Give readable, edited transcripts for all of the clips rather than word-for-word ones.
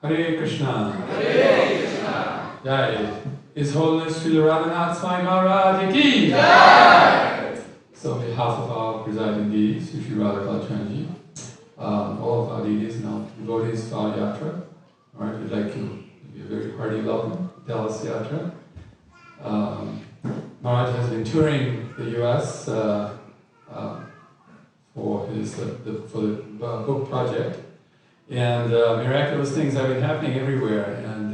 Hare Krishna. Hare Krishna. Jai. His Holiness Srila Radhanath Swami Maharaj ki Jai. So on behalf of our presiding deities, Sri Radha Kalachandji, all of our deities and our devotees for our yatra, all right, we'd like to give you a very hearty welcome to Dallas Yatra. Maharaj has been touring the U.S. For the book project, and miraculous things have been happening everywhere, and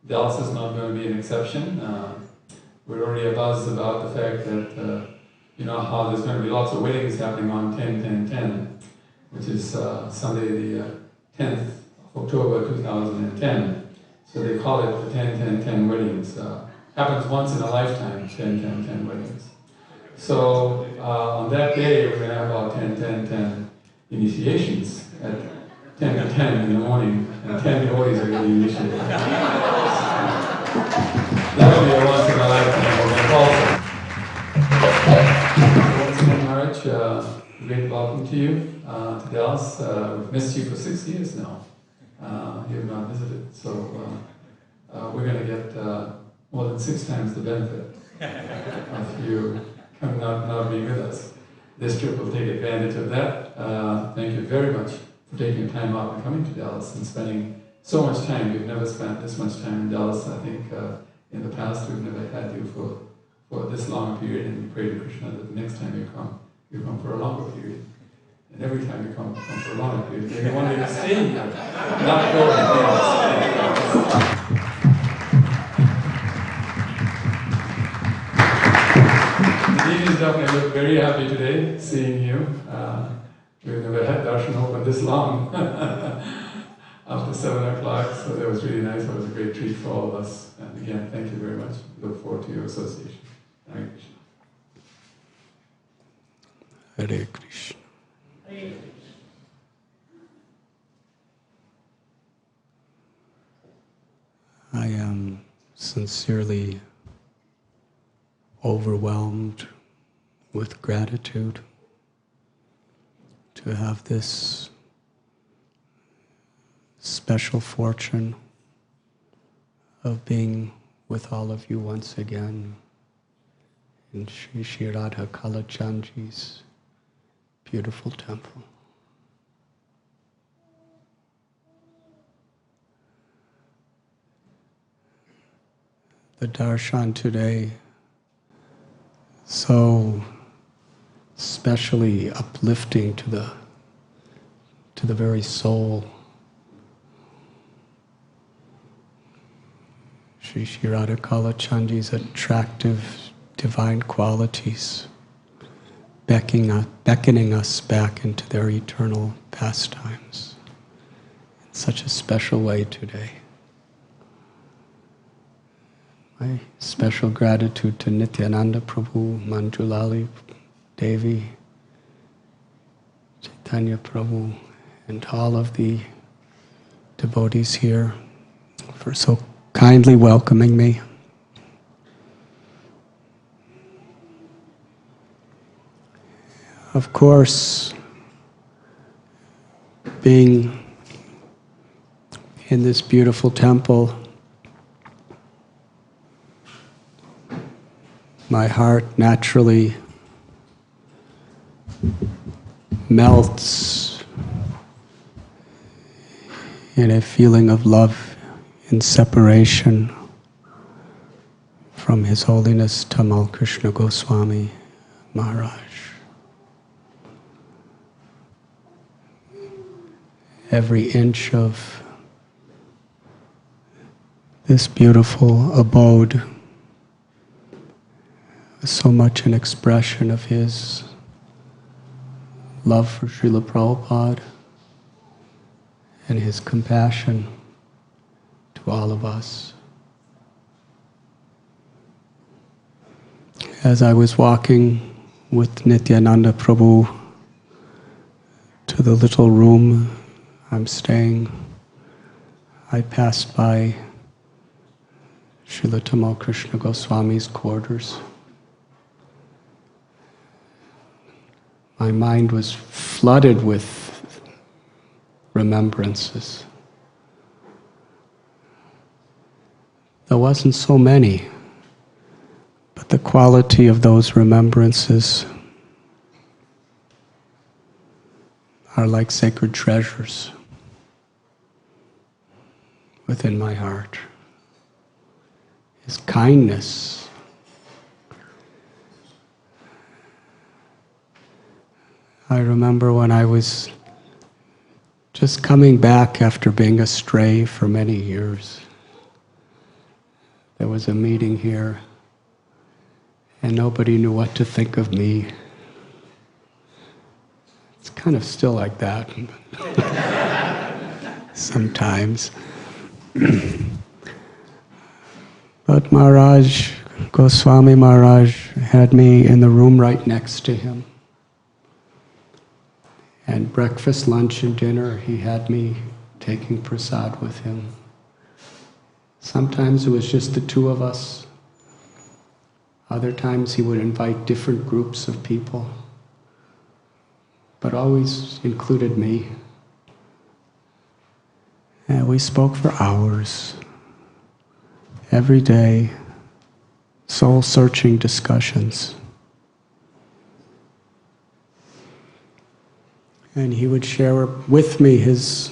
Dallas is not going to be an exception. We're already abuzz about the fact that you know how there's going to be lots of weddings happening on 10-10-10, which is Sunday the 10th of October 2010. So they call it the 10-10-10 weddings. Happens once in a lifetime, 10-10-10 weddings. So on that day, we're going to have our 10-10-10 initiations at 10 to 10 in the morning, and 10 devotees are going to be initiated. That'll be a once in a lifetime event also. Once again, Maharaj, great welcome to you, to Dallas. We've missed you for 6 years now. You have not visited, so we're going to get more than 6 times the benefit of you coming out and not being with us. This trip will take advantage of that. Thank you very much for taking time out and coming to Dallas and spending so much time. We've never spent this much time in Dallas. I think in the past we've never had you for this long a period, and we pray to Krishna that the next time you come for a longer period. And every time you come for a longer period, maybe one day you stay here, not go to The definitely look very happy today, seeing you. We've never had darshan open this long after 7 o'clock, so that was really nice. It was a great treat for all of us. And again, thank you very much. Look forward to your association. Hare Krishna. Hare Krishna. Hare Krishna. I am sincerely overwhelmed with gratitude to have this special fortune of being with all of you once again in Sri Radha Kalachandji's beautiful temple. The darshan today so specially uplifting to the very soul. Sri Radha Kalachandji's attractive divine qualities beckoning us back into their eternal pastimes in such a special way today. My special gratitude to Nityananda Prabhu, Manjulali Devi, Chaitanya Prabhu, and all of the devotees here for so kindly welcoming me. Of course, being in this beautiful temple, my heart naturally melts in a feeling of love in separation from His Holiness Tamal Krishna Goswami Maharaj. Every inch of this beautiful abode is so much an expression of his love for Srila Prabhupada and his compassion to all of us. As I was walking with Nityananda Prabhu to the little room I'm staying, I passed by Srila Tamal Krishna Goswami's quarters. My mind was flooded with remembrances there wasn't so many, but the quality of those remembrances are like sacred treasures within my heart. His kindness, I remember when I was just coming back after being astray for many years. There was a meeting here, and nobody knew what to think of me. It's kind of still like that sometimes. But Maharaj, Goswami Maharaj, had me in the room right next to him. And breakfast, lunch, and dinner, he had me taking prasad with him. Sometimes it was just the two of us. Other times he would invite different groups of people, but always included me. And we spoke for hours, every day, soul-searching discussions. And he would share with me his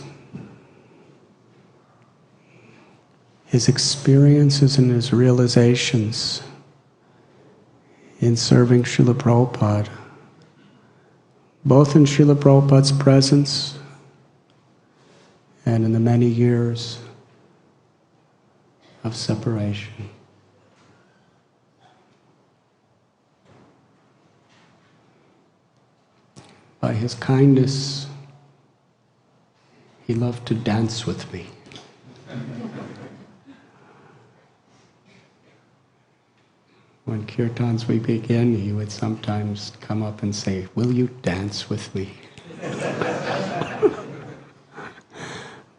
experiences and his realizations in serving Srila Prabhupada, both in Srila Prabhupada's presence and in the many years of separation. By his kindness, he loved to dance with me. When kirtans we begin, he would sometimes come up and say, "Will you dance with me?"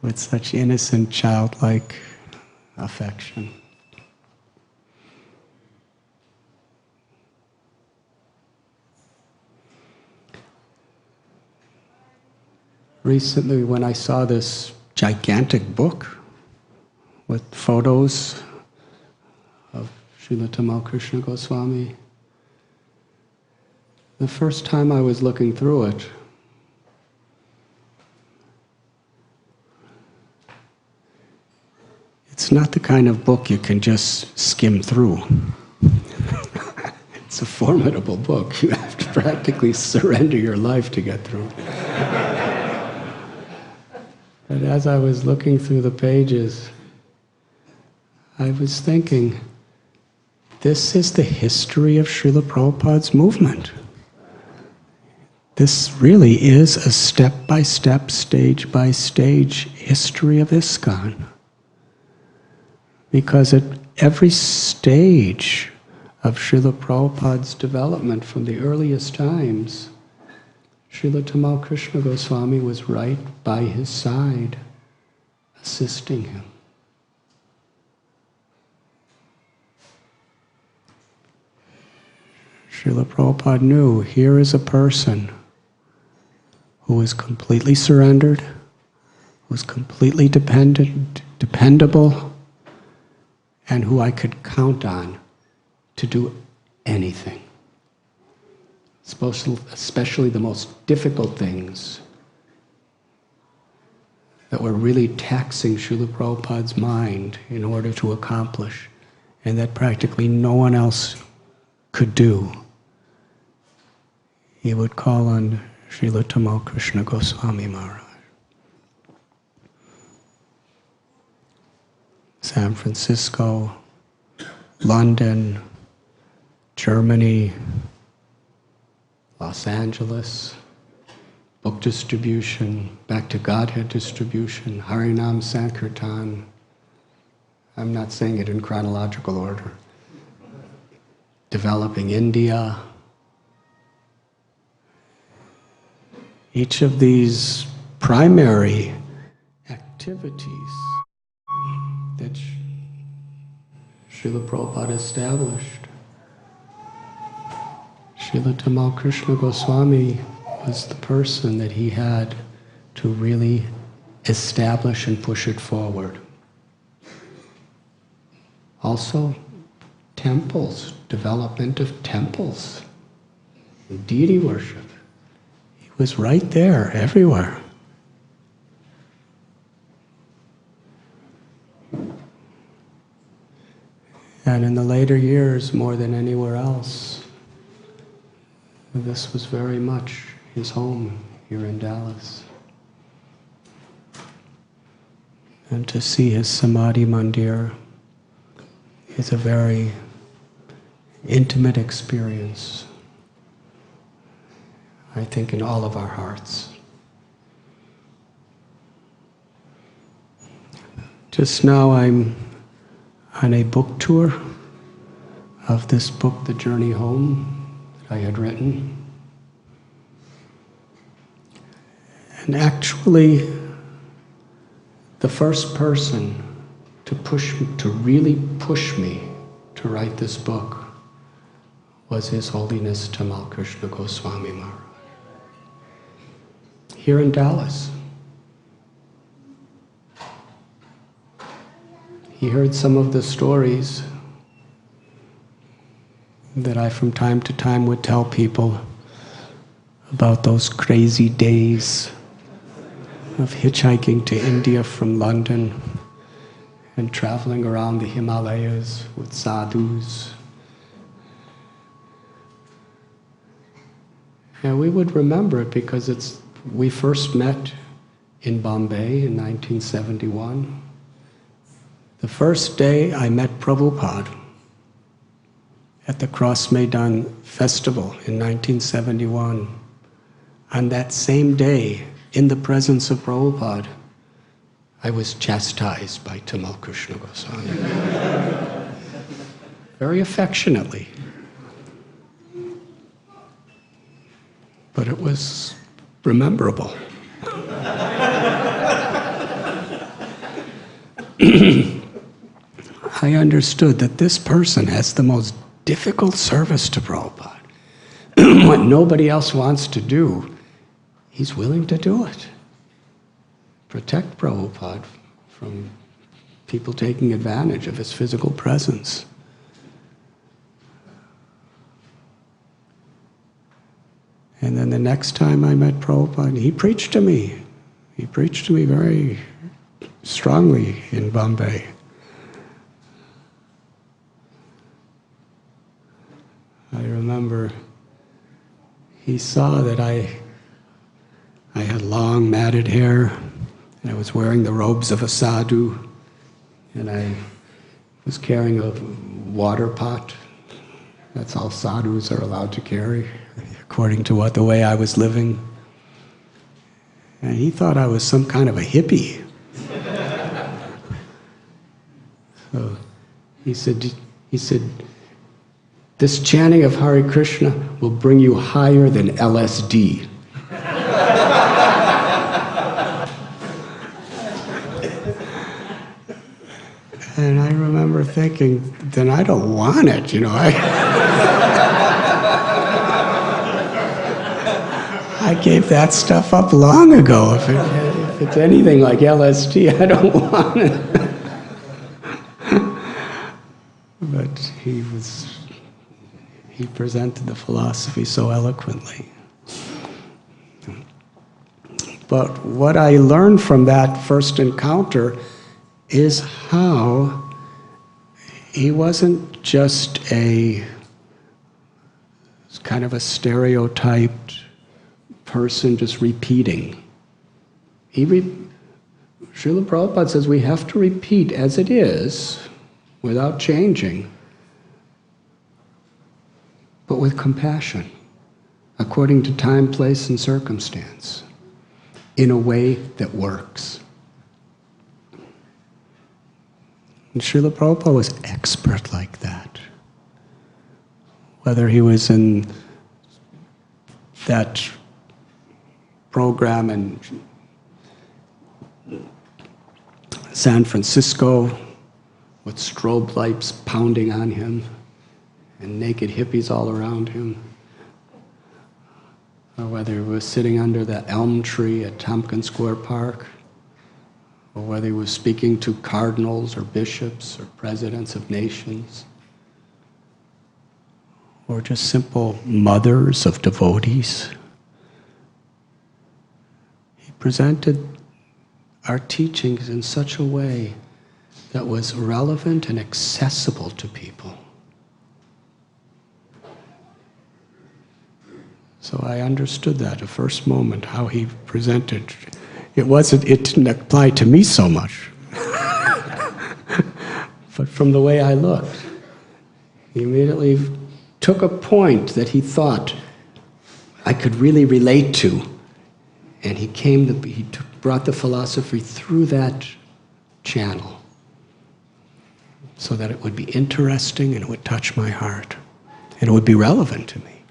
With such innocent, childlike affection. Recently, when I saw this gigantic book with photos of Srila Tamal Krishna Goswami, the first time I was looking through it, it's not the kind of book you can just skim through. It's a formidable book. You have to practically surrender your life to get through. But as I was looking through the pages, I was thinking, this is the history of Srila Prabhupada's movement. This really is a step-by-step, stage-by-stage history of ISKCON. Because at every stage of Srila Prabhupada's development from the earliest times, Srila Tamal Krishna Goswami was right by his side, assisting him. Srila Prabhupada knew, here is a person who is completely surrendered, who is completely dependable, and who I could count on to do anything. Especially the most difficult things that were really taxing Srila Prabhupada's mind in order to accomplish, and that practically no one else could do. He would call on Srila Tamal Krishna Goswami Maharaj. San Francisco, London, Germany, Los Angeles, book distribution, back to Godhead distribution, Harinam Sankirtan. I'm not saying it in chronological order. Developing India. Each of these primary activities that Srila Prabhupada established, Srila Tamal Krishna Goswami was the person that he had to really establish and push it forward. Also, temples, development of temples, deity worship. He was right there, everywhere. And in the later years, more than anywhere else, this was very much his home here in Dallas. And to see his Samadhi Mandir is a very intimate experience, I think, in all of our hearts. Just now I'm on a book tour of this book, The Journey Home, that I had written. And actually, the first person to really push me to write this book was His Holiness Tamal Krishna Goswami Maharaj, here in Dallas. He heard some of the stories that I from time to time would tell people about those crazy days of hitchhiking to India from London and traveling around the Himalayas with sadhus. And we would remember it because we first met in Bombay in 1971. The first day I met Prabhupada at the Cross Maidan Festival in 1971. On that same day, in the presence of Prabhupada, I was chastised by Tamal Krishna Goswami. Very affectionately. But it was rememberable. I understood that this person has the most difficult service to Prabhupada. What nobody else wants to do, he's willing to do it. Protect Prabhupada from people taking advantage of his physical presence. And then the next time I met Prabhupada, he preached to me. He preached to me very strongly in Bombay. I remember he saw that I had long matted hair, and I was wearing the robes of a sadhu, and I was carrying a water pot. That's all sadhus are allowed to carry, according to the way I was living. And he thought I was some kind of a hippie. So he said, this chanting of Hare Krishna will bring you higher than LSD. And I remember thinking, then I don't want it, you know. I gave that stuff up long ago. If it's anything like LSD, I don't want it. But he presented the philosophy so eloquently. But what I learned from that first encounter is how he wasn't just a kind of a stereotyped person just repeating. Srila Prabhupada says we have to repeat as it is without changing, but with compassion, according to time, place, and circumstance, in a way that works. And Srila Prabhupada was expert like that. Whether he was in that program in San Francisco with strobe lights pounding on him and naked hippies all around him, or whether he was sitting under the elm tree at Tompkins Square Park, or whether he was speaking to cardinals or bishops or presidents of nations, or just simple mothers of devotees. He presented our teachings in such a way that was relevant and accessible to people. So I understood that at the first moment, how he presented. It didn't apply to me so much. But from the way I looked, he immediately took a point that he thought I could really relate to, and he brought the philosophy through that channel so that it would be interesting and it would touch my heart and it would be relevant to me.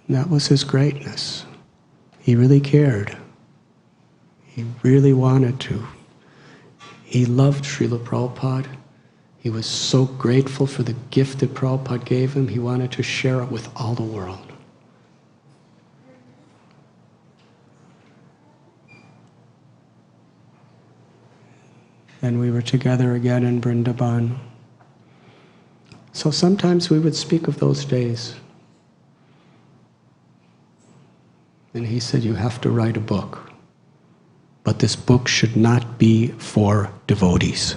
And that was his greatness. He really cared. He really wanted to. He loved Srila Prabhupada. He was so grateful for the gift that Prabhupada gave him, he wanted to share it with all the world. And we were together again in Vrindavan. So sometimes we would speak of those days. And he said, you have to write a book. But this book should not be for devotees.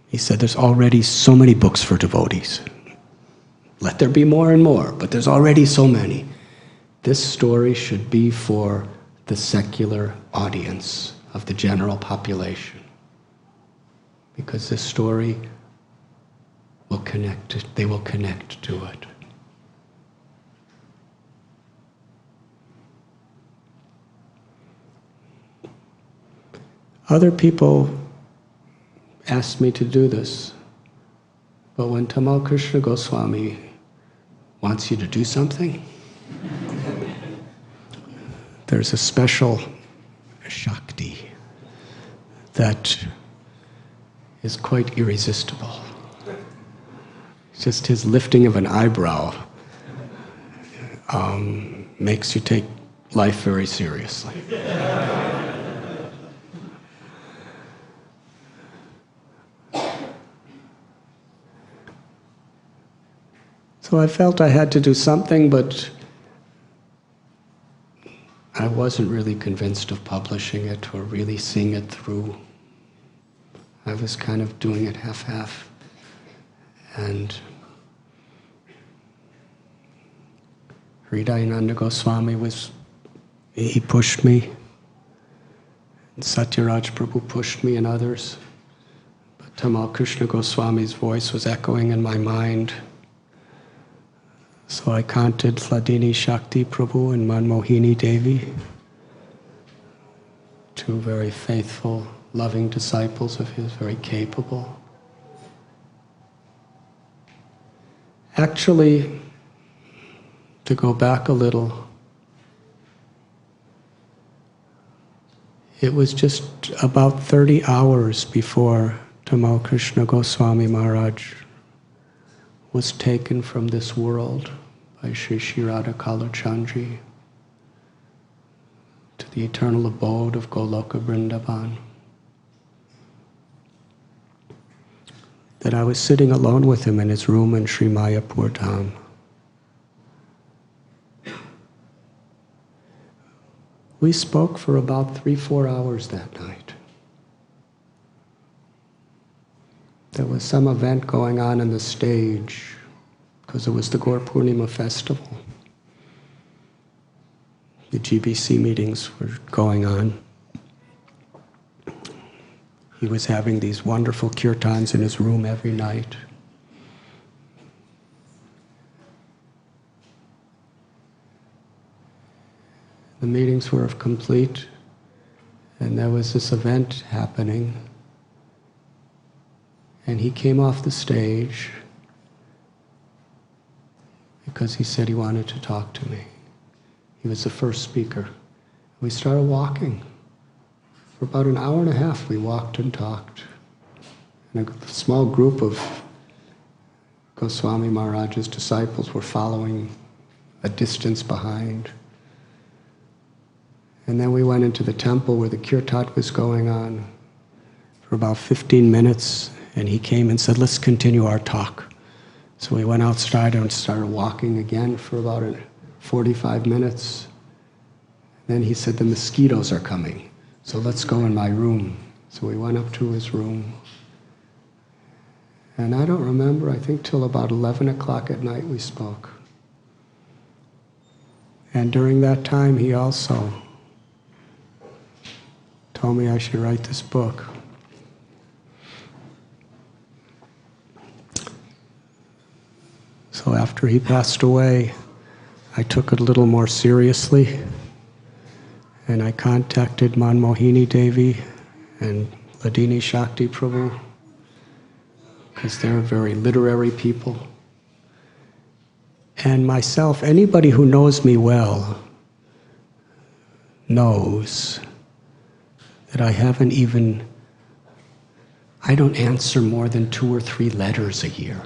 He said, there's already so many books for devotees. Let there be more and more, but there's already so many. This story should be for the secular audience of the general population. Because this story will connect, they will connect to it. Other people asked me to do this, but when Tamal Krishna Goswami wants you to do something, there's a special Shakti that is quite irresistible. Just his lifting of an eyebrow makes you take life very seriously. So I felt I had to do something, but I wasn't really convinced of publishing it or really seeing it through. I was kind of doing it half-half. And Hridayananda Goswami he pushed me. And Satyaraj Prabhu pushed me and others. But Tamal Krishna Goswami's voice was echoing in my mind. So I counted Hladini Shakti Prabhu and Manmohini Devi, two very faithful, loving disciples of his, very capable. Actually, to go back a little, it was just about 30 hours before Tamal Krishna Goswami Maharaj was taken from this world by Sri Sri Radha Kalachandji to the eternal abode of Goloka Vrindavan. That I was sitting alone with him in his room in Sri Mayapur Dham. We spoke for about 3-4 hours that night. There was some event going on in the stage because it was the Gaur Purnima festival. The GBC meetings were going on. He was having these wonderful kirtans in his room every night. The meetings were complete, and there was this event happening. And he came off the stage because he said he wanted to talk to me. He was the first speaker. We started walking. For about an hour and a half, we walked and talked. And a small group of Goswami Maharaj's disciples were following a distance behind. And then we went into the temple where the kirtan was going on for about 15 minutes, and he came and said, let's continue our talk. So we went outside and started walking again for about 45 minutes. Then he said, the mosquitoes are coming, so let's go in my room. So we went up to his room. And I don't remember, I think till about 11 o'clock at night we spoke. And during that time he also told me I should write this book. So after he passed away, I took it a little more seriously, and I contacted Manmohini Devi and Ladini Shakti Prabhu, because they're very literary people. And myself, anybody who knows me well knows that I don't answer more than 2 or 3 letters a year.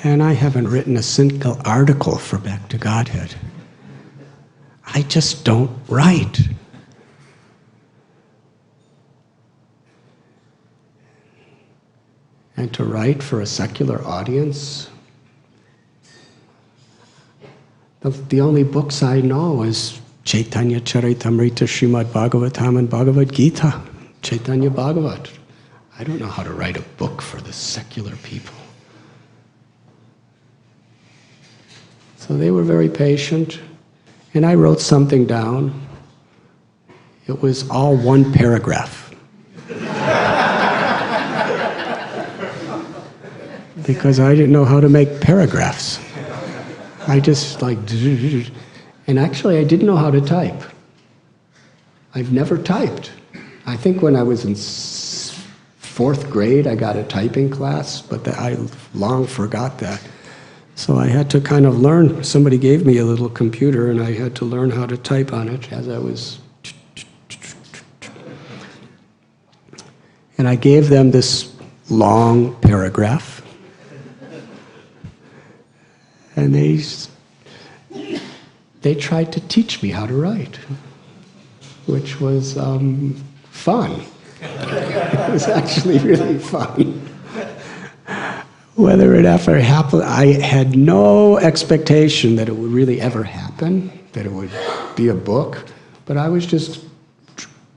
And I haven't written a single article for Back to Godhead. I just don't write. And to write for a secular audience, the only books I know is Chaitanya Charitamrita, Srimad Bhagavatam, and Bhagavad Gita, Chaitanya Bhagavat. I don't know how to write a book for the secular people. So they were very patient, and I wrote something down. It was all 1 paragraph. Because I didn't know how to make paragraphs. I just and actually I didn't know how to type. I've never typed. I think when I was in 4th grade I got a typing class, but I long forgot that. So I had to kind of learn. Somebody gave me a little computer and I had to learn how to type on it as I was. And I gave them this long paragraph. And they tried to teach me how to write, which was fun. It was actually really fun. Whether it ever happened, I had no expectation that it would really ever happen, that it would be a book, but I was just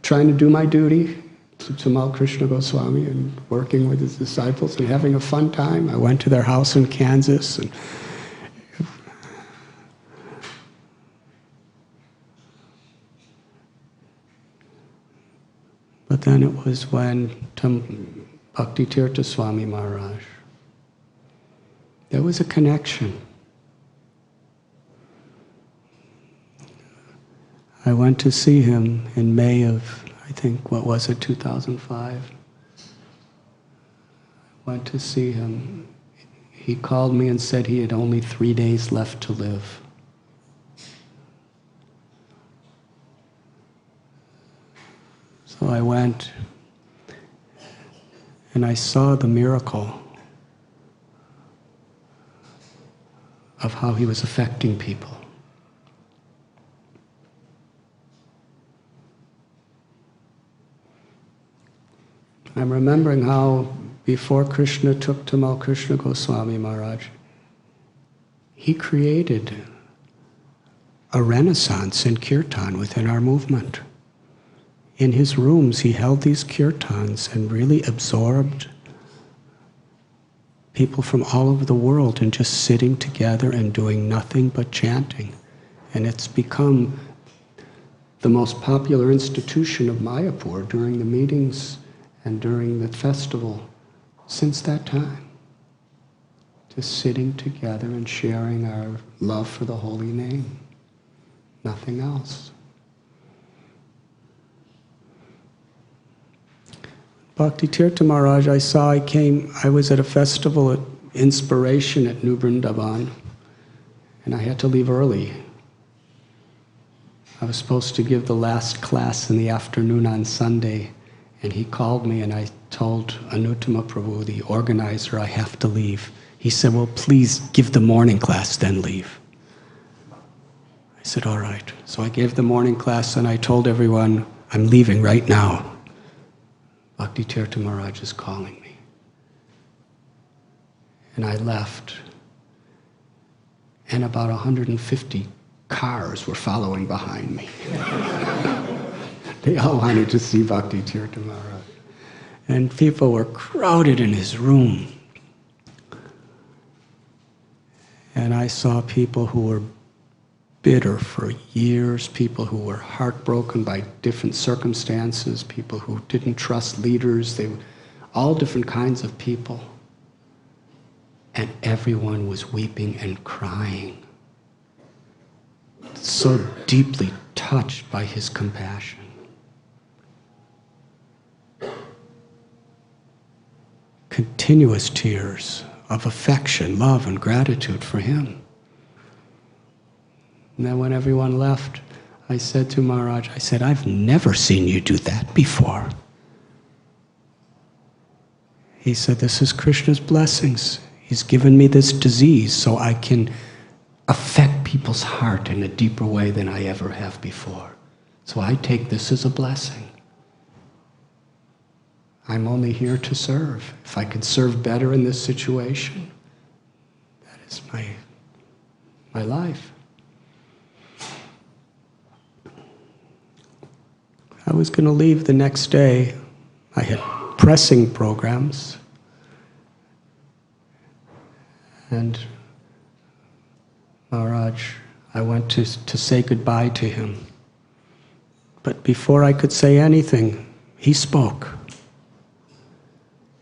trying to do my duty to Tamal Krishna Goswami and working with his disciples and having a fun time. I went to their house in Kansas, and but then it was when Bhakti Tirtha Swami Maharaj, there was a connection. I went to see him in May of, I think, 2005. I went to see him. He called me and said he had only 3 days left to live. So I went and I saw the miracle of how he was affecting people. I'm remembering how before Krishna took Tamal Krishna Goswami Maharaj, he created a renaissance in kirtan within our movement. In his rooms, he held these kirtans and really absorbed people from all over the world and just sitting together and doing nothing but chanting. And it's become the most popular institution of Mayapur during the meetings and during the festival since that time. Just sitting together and sharing our love for the holy name. Nothing else. Bhakti Tirtha Maharaj, I was at a festival at Inspiration at New Vrindavan, and I had to leave early. I was supposed to give the last class in the afternoon on Sunday, and he called me and I told Anuttama Prabhu, the organizer, I have to leave. He said, well, please give the morning class, then leave. said, all right. So I gave the morning class and I told everyone, I'm leaving right now. Bhakti Tirtha Maharaj is calling me. And I left. And about 150 cars were following behind me. They all wanted to see Bhakti Tirtha Maharaj. And people were crowded in his room. And I saw people who were bitter for years, people who were heartbroken by different circumstances, people who didn't trust leaders, they were all different kinds of people. And everyone was weeping and crying, so deeply touched by his compassion. Continuous tears of affection, love, and gratitude for him. And then when everyone left, I said to Maharaj, I said, I've never seen you do that before. He said, this is Krishna's blessings. He's given me this disease so I can affect people's heart in a deeper way than I ever have before. So I take this as a blessing. I'm only here to serve. If I can serve better in this situation, that is my life. I was going to leave the next day. I had pressing programs. And Maharaj, I went to say goodbye to him. But before I could say anything, he spoke.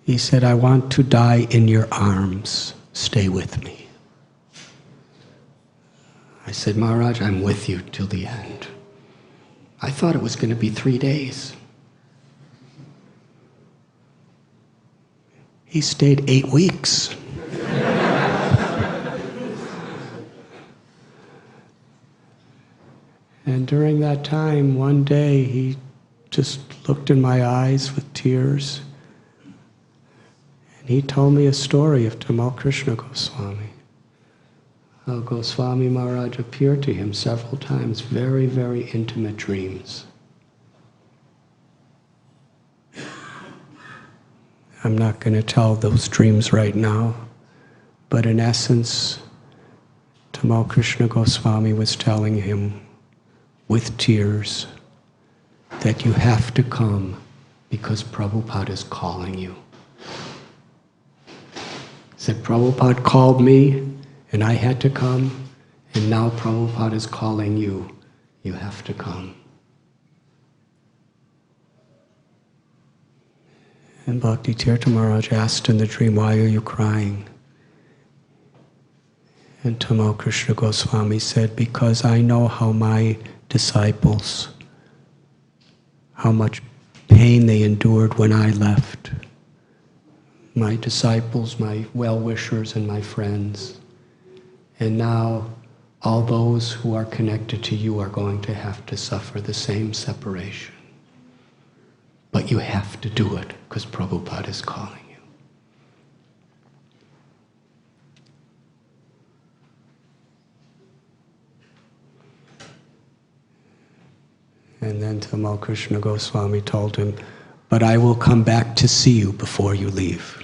He said, I want to die in your arms. Stay with me. I said, Maharaj, I'm with you till the end. I thought it was going to be 3 days. He stayed 8 weeks. And during that time, one day, he just looked in my eyes with tears. And he told me a story of Tamal Krishna Goswami. How Goswami Maharaj appeared to him several times, very, very intimate dreams. I'm not going to tell those dreams right now, but in essence, Tamal Krishna Goswami was telling him with tears that you have to come because Prabhupada is calling you. He said, Prabhupada called me and I had to come, and now Prabhupada is calling you. You have to come. And Bhakti Tirtha Maharaj asked in the dream, why are you crying? And Tamal Krishna Goswami said, because I know how my disciples, how much pain they endured when I left. My disciples, my well-wishers, and my friends. And now all those who are connected to you are going to have to suffer the same separation. But you have to do it because Prabhupada is calling you. And then Tamal Krishna Goswami told him, but I will come back to see you before you leave.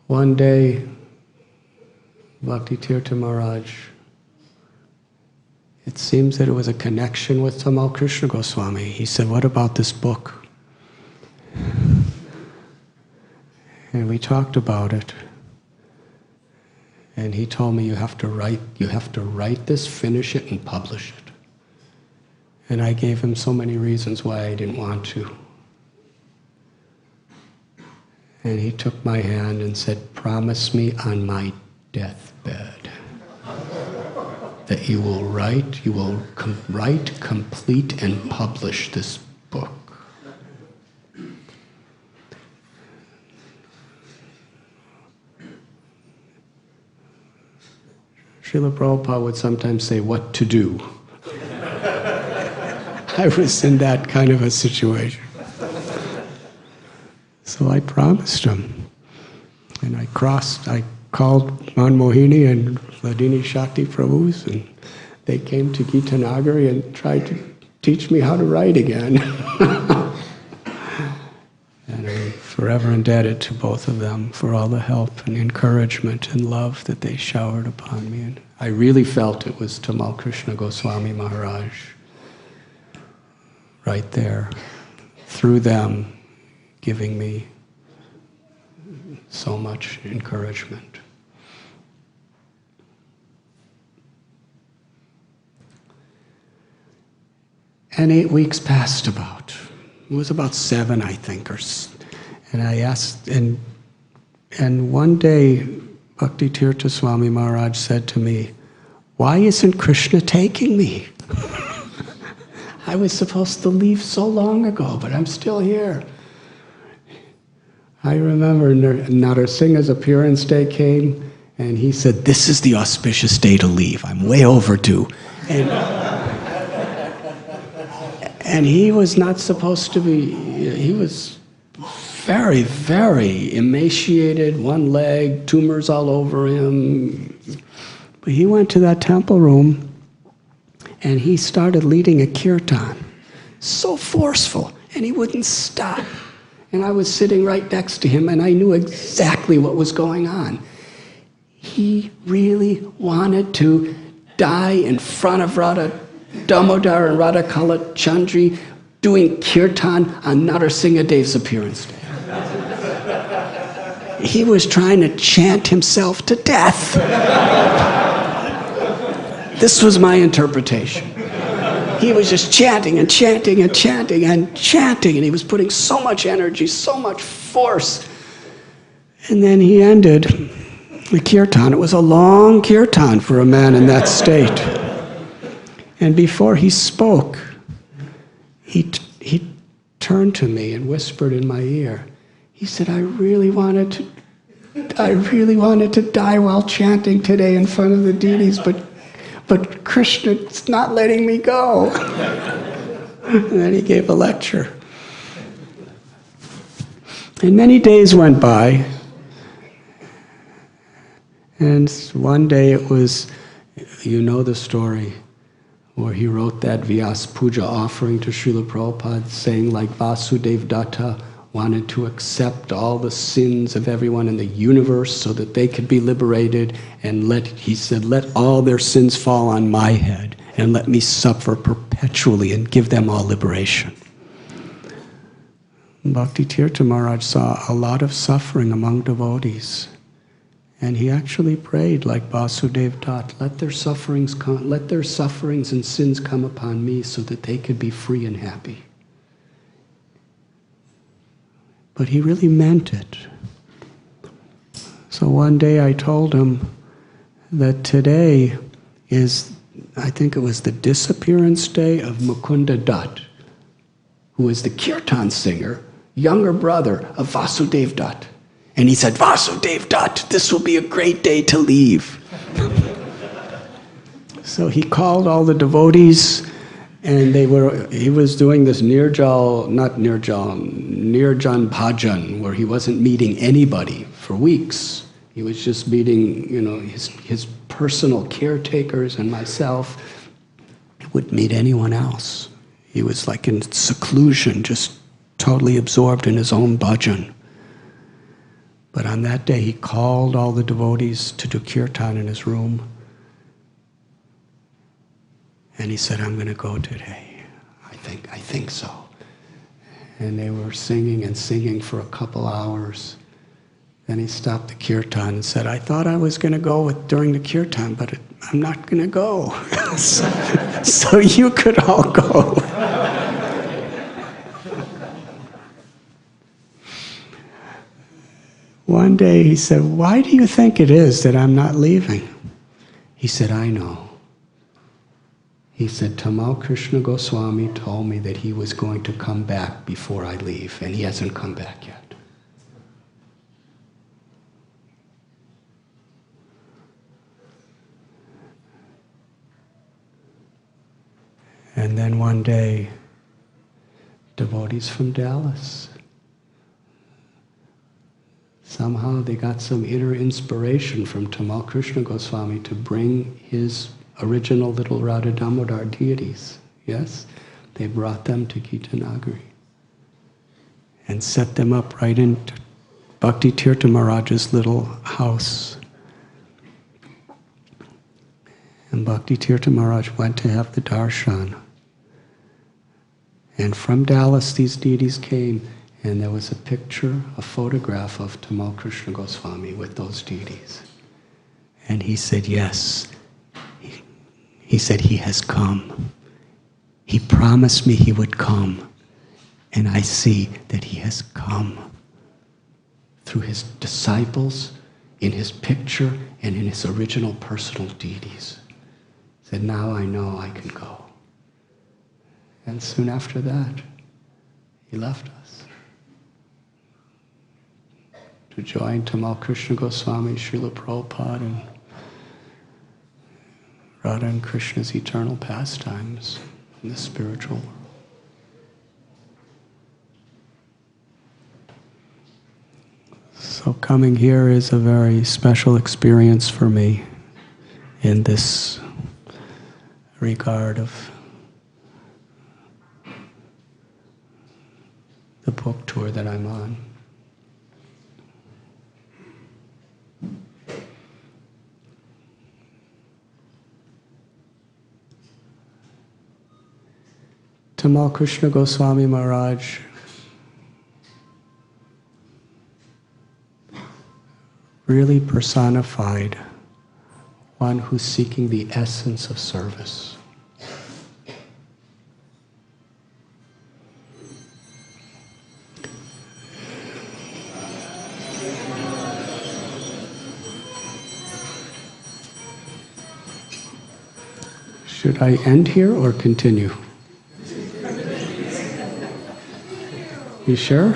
One day, Bhakti Tirtha Maharaj, it seems that it was a connection with Tamal Krishna Goswami. He said, what about this book? And we talked about it. And he told me, you have to write this, finish it, and publish it. And I gave him so many reasons why I didn't want to. And he took my hand and said, promise me on my deathbed that you will write, complete, and publish this book. Srila Prabhupada would sometimes say, what to do? I was in that kind of a situation. So I promised him. And I called Manmohini and Vladini Shakti Prabhus, and they came to Gitanagari and tried to teach me how to write again. And I'm forever indebted to both of them for all the help and encouragement and love that they showered upon me. And I really felt it was Tamal Krishna Goswami Maharaj right there, through them, giving me so much encouragement. And 8 weeks passed about. It was about 7, I think, and I asked, and one day Bhakti Tirtha Swami Maharaj said to me, "Why isn't Krishna taking me? I was supposed to leave so long ago, but I'm still here." I remember Narasimha's appearance day came, and he said, "This is the auspicious day to leave. I'm way overdue." And he was not supposed to be, he was very, very emaciated, one leg, tumors all over him. But he went to that temple room, and he started leading a kirtan. So forceful, and he wouldn't stop. And I was sitting right next to him, and I knew exactly what was going on. He really wanted to die in front of Radha Damodar and Radha Kala Chandri doing kirtan on Narasimha Dev's appearance day. He was trying to chant himself to death. This was my interpretation. He was just chanting and chanting and chanting and chanting, and he was putting so much energy, so much force. And then he ended the kirtan. It was a long kirtan for a man in that state. And before he spoke, he turned to me and whispered in my ear. He said, I really wanted to die while chanting today in front of the deities, but Krishna's not letting me go." And then he gave a lecture. And many days went by, and one day it was, you know the story, where he wrote that Vyas Puja offering to Srila Prabhupada, saying like Vasudev Datta wanted to accept all the sins of everyone in the universe so that they could be liberated, and he said, let all their sins fall on my head and let me suffer perpetually and give them all liberation. Bhakti Tirtha Maharaj saw a lot of suffering among devotees. And he actually prayed like Vasudev Dutt, let their sufferings and sins come upon me so that they could be free and happy. But he really meant it. So one day I told him that today is, I think it was the disappearance day of Mukunda Dutt, who is the kirtan singer, younger brother of Vasudev Dutt. And he said, Vasudev Dutt, this will be a great day to leave. So he called all the devotees, and he was doing this Nirjan Bhajan, where he wasn't meeting anybody for weeks. He was just meeting, his personal caretakers and myself. He wouldn't meet anyone else. He was like in seclusion, just totally absorbed in his own bhajan. But on that day, he called all the devotees to do kirtan in his room. And he said, I'm going to go today. I think so. And they were singing and singing for a couple hours. Then he stopped the kirtan and said, I thought I was going to go during the kirtan, but I'm not going to go. so you could all go. One day he said, why do you think it is that I'm not leaving? He said, I know. He said, Tamal Krishna Goswami told me that he was going to come back before I leave, and he hasn't come back yet. And then one day, devotees from Dallas somehow they got some inner inspiration from Tamal Krishna Goswami to bring his original little Radha Damodar deities. Yes? They brought them to Gitanagari and set them up right in Bhakti Tirtha Maharaj's little house. And Bhakti Tirtha Maharaj went to have the darshan. And from Dallas, these deities came, and there was a picture, a photograph of Tamal Krishna Goswami with those deities. And he said, yes. He said, he has come. He promised me he would come. And I see that he has come through his disciples, in his picture, and in his original personal deities. He said, now I know I can go. And soon after that, he left us to join Tamal Krishna Goswami, Srila Prabhupada, and Radha and Krishna's eternal pastimes in the spiritual world. So coming here is a very special experience for me in this regard of the book tour that I'm on. Tamal Krishna Goswami Maharaj really personified one who's seeking the essence of service. Should I end here or continue? You sure?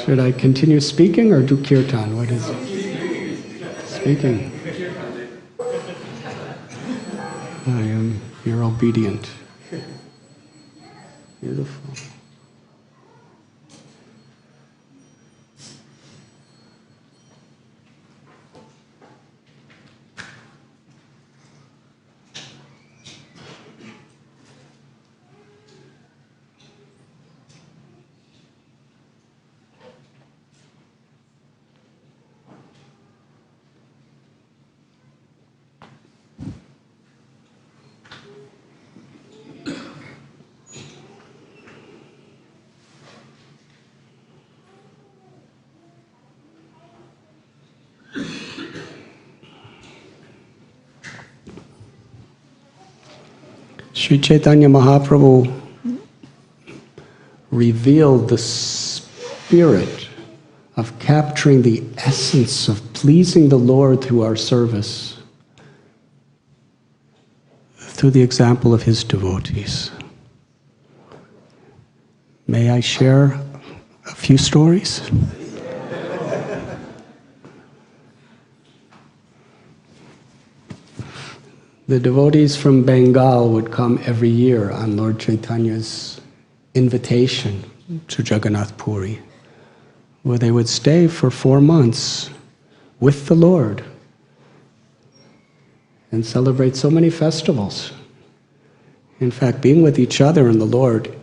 Should I continue speaking or do kirtan? What is it? Speaking. You're obedient. Beautiful. Sri Chaitanya Mahaprabhu revealed the spirit of capturing the essence of pleasing the Lord through our service, through the example of his devotees. May I share a few stories? The devotees from Bengal would come every year on Lord Chaitanya's invitation to Jagannath Puri, where they would stay for 4 months with the Lord and celebrate so many festivals. In fact, being with each other and the Lord,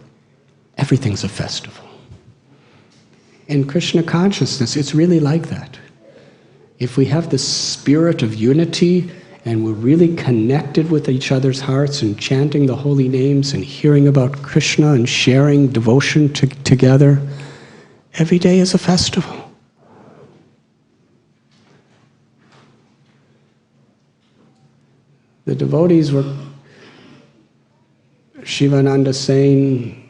everything's a festival. In Krishna consciousness, it's really like that. If we have the spirit of unity and we're really connected with each other's hearts and chanting the holy names and hearing about Krishna and sharing devotion together, every day is a festival. The devotees were, Shivananda Sain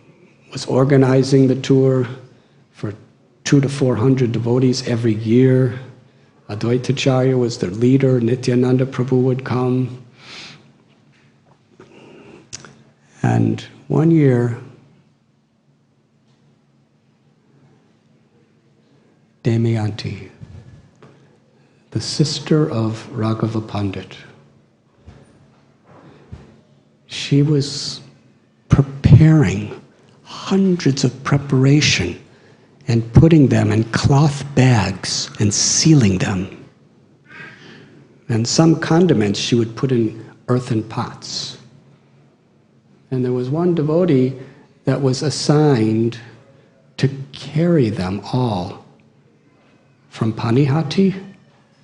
was organizing the tour for 200 to 400 devotees every year. Advaitacharya was their leader, Nityananda Prabhu would come. And one year, Damayanti, the sister of Raghava Pandit, she was preparing hundreds of preparation and putting them in cloth bags and sealing them. And some condiments she would put in earthen pots. And there was one devotee that was assigned to carry them all from Panihati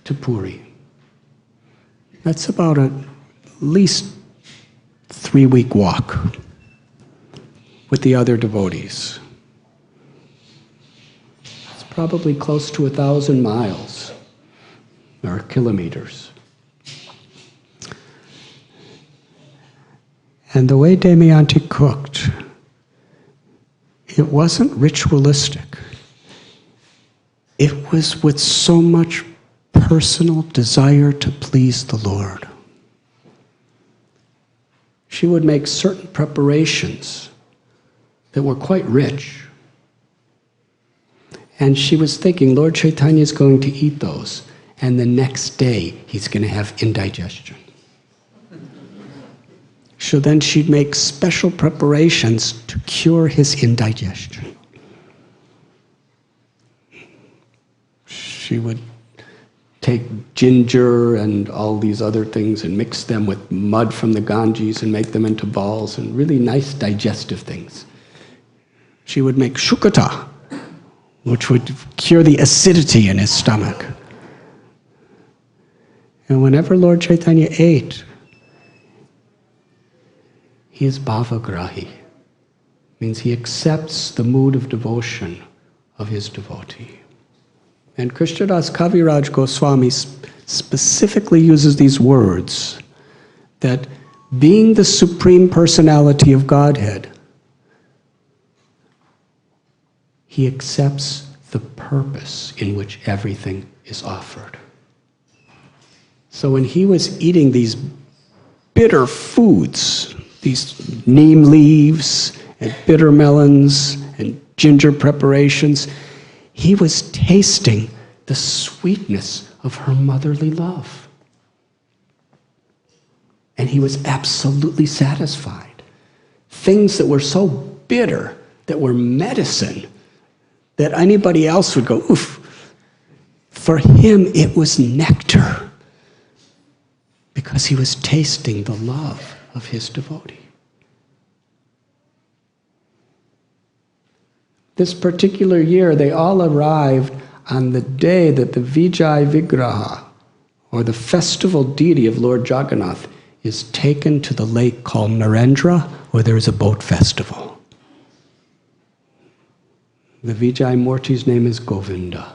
to Puri. That's about at least 3-week walk with the other devotees. It's probably close to 1,000 miles or kilometers. And the way Damayanti cooked, it wasn't ritualistic. It was with so much personal desire to please the Lord. She would make certain preparations that were quite rich. And she was thinking, Lord Chaitanya is going to eat those, and the next day he's going to have indigestion. So then she'd make special preparations to cure his indigestion. She would take ginger and all these other things and mix them with mud from the Ganges and make them into balls and really nice digestive things. She would make shukata, which would cure the acidity in his stomach. And whenever Lord Chaitanya ate, he is bhavagrahi. Means he accepts the mood of devotion of his devotee. And Krishnadas Kaviraj Goswami specifically uses these words, that being the Supreme Personality of Godhead, he accepts the purpose in which everything is offered. So when he was eating these bitter foods, these neem leaves and bitter melons and ginger preparations, he was tasting the sweetness of her motherly love. And he was absolutely satisfied. Things that were so bitter, that were medicine, that anybody else would go, oof. For him, it was nectar, because he was tasting the love of his devotee. This particular year, they all arrived on the day that the Vijay Vigraha, or the festival deity of Lord Jagannath, is taken to the lake called Narendra, where there is a boat festival. The Vijay Murti's name is Govinda.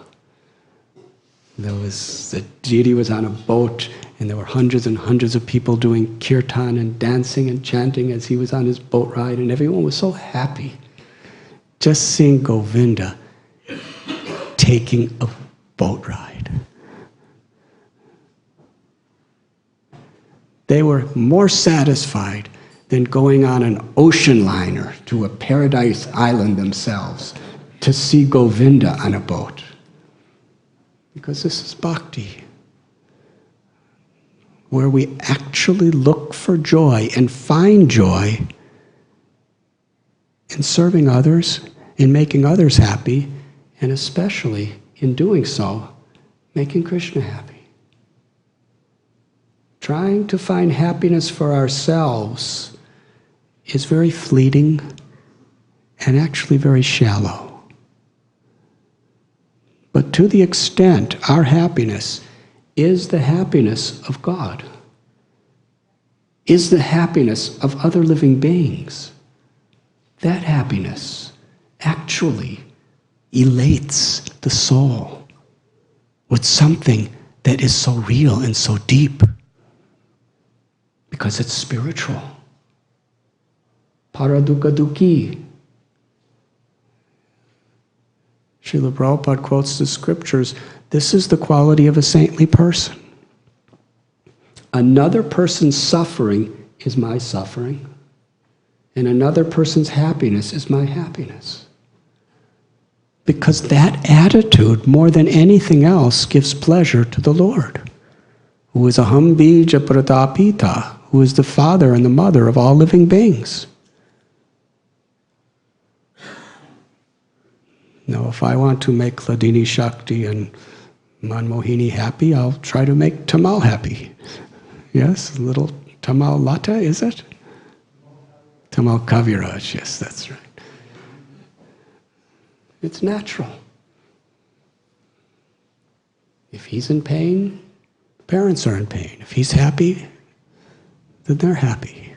The deity was on a boat, and there were hundreds and hundreds of people doing kirtan and dancing and chanting as he was on his boat ride, and everyone was so happy just seeing Govinda taking a boat ride. They were more satisfied than going on an ocean liner to a paradise island themselves to see Govinda on a boat. Because this is bhakti, where we actually look for joy and find joy in serving others, in making others happy, and especially in doing so, making Krishna happy. Trying to find happiness for ourselves is very fleeting and actually very shallow. But to the extent our happiness is the happiness of God, is the happiness of other living beings, that happiness actually elates the soul with something that is so real and so deep, because it's spiritual. Paradukkha dukkhi. Srila Prabhupada quotes the scriptures, this is the quality of a saintly person. Another person's suffering is my suffering, and another person's happiness is my happiness. Because that attitude, more than anything else, gives pleasure to the Lord, who is Aham Bija Pratapita, who is the father and the mother of all living beings. No, if I want to make Hladini Shakti and Manmohini happy, I'll try to make Tamal happy. Yes, little Tamal Lata, is it? Tamal Kaviraj, yes, that's right. It's natural. If he's in pain, parents are in pain. If he's happy, then they're happy.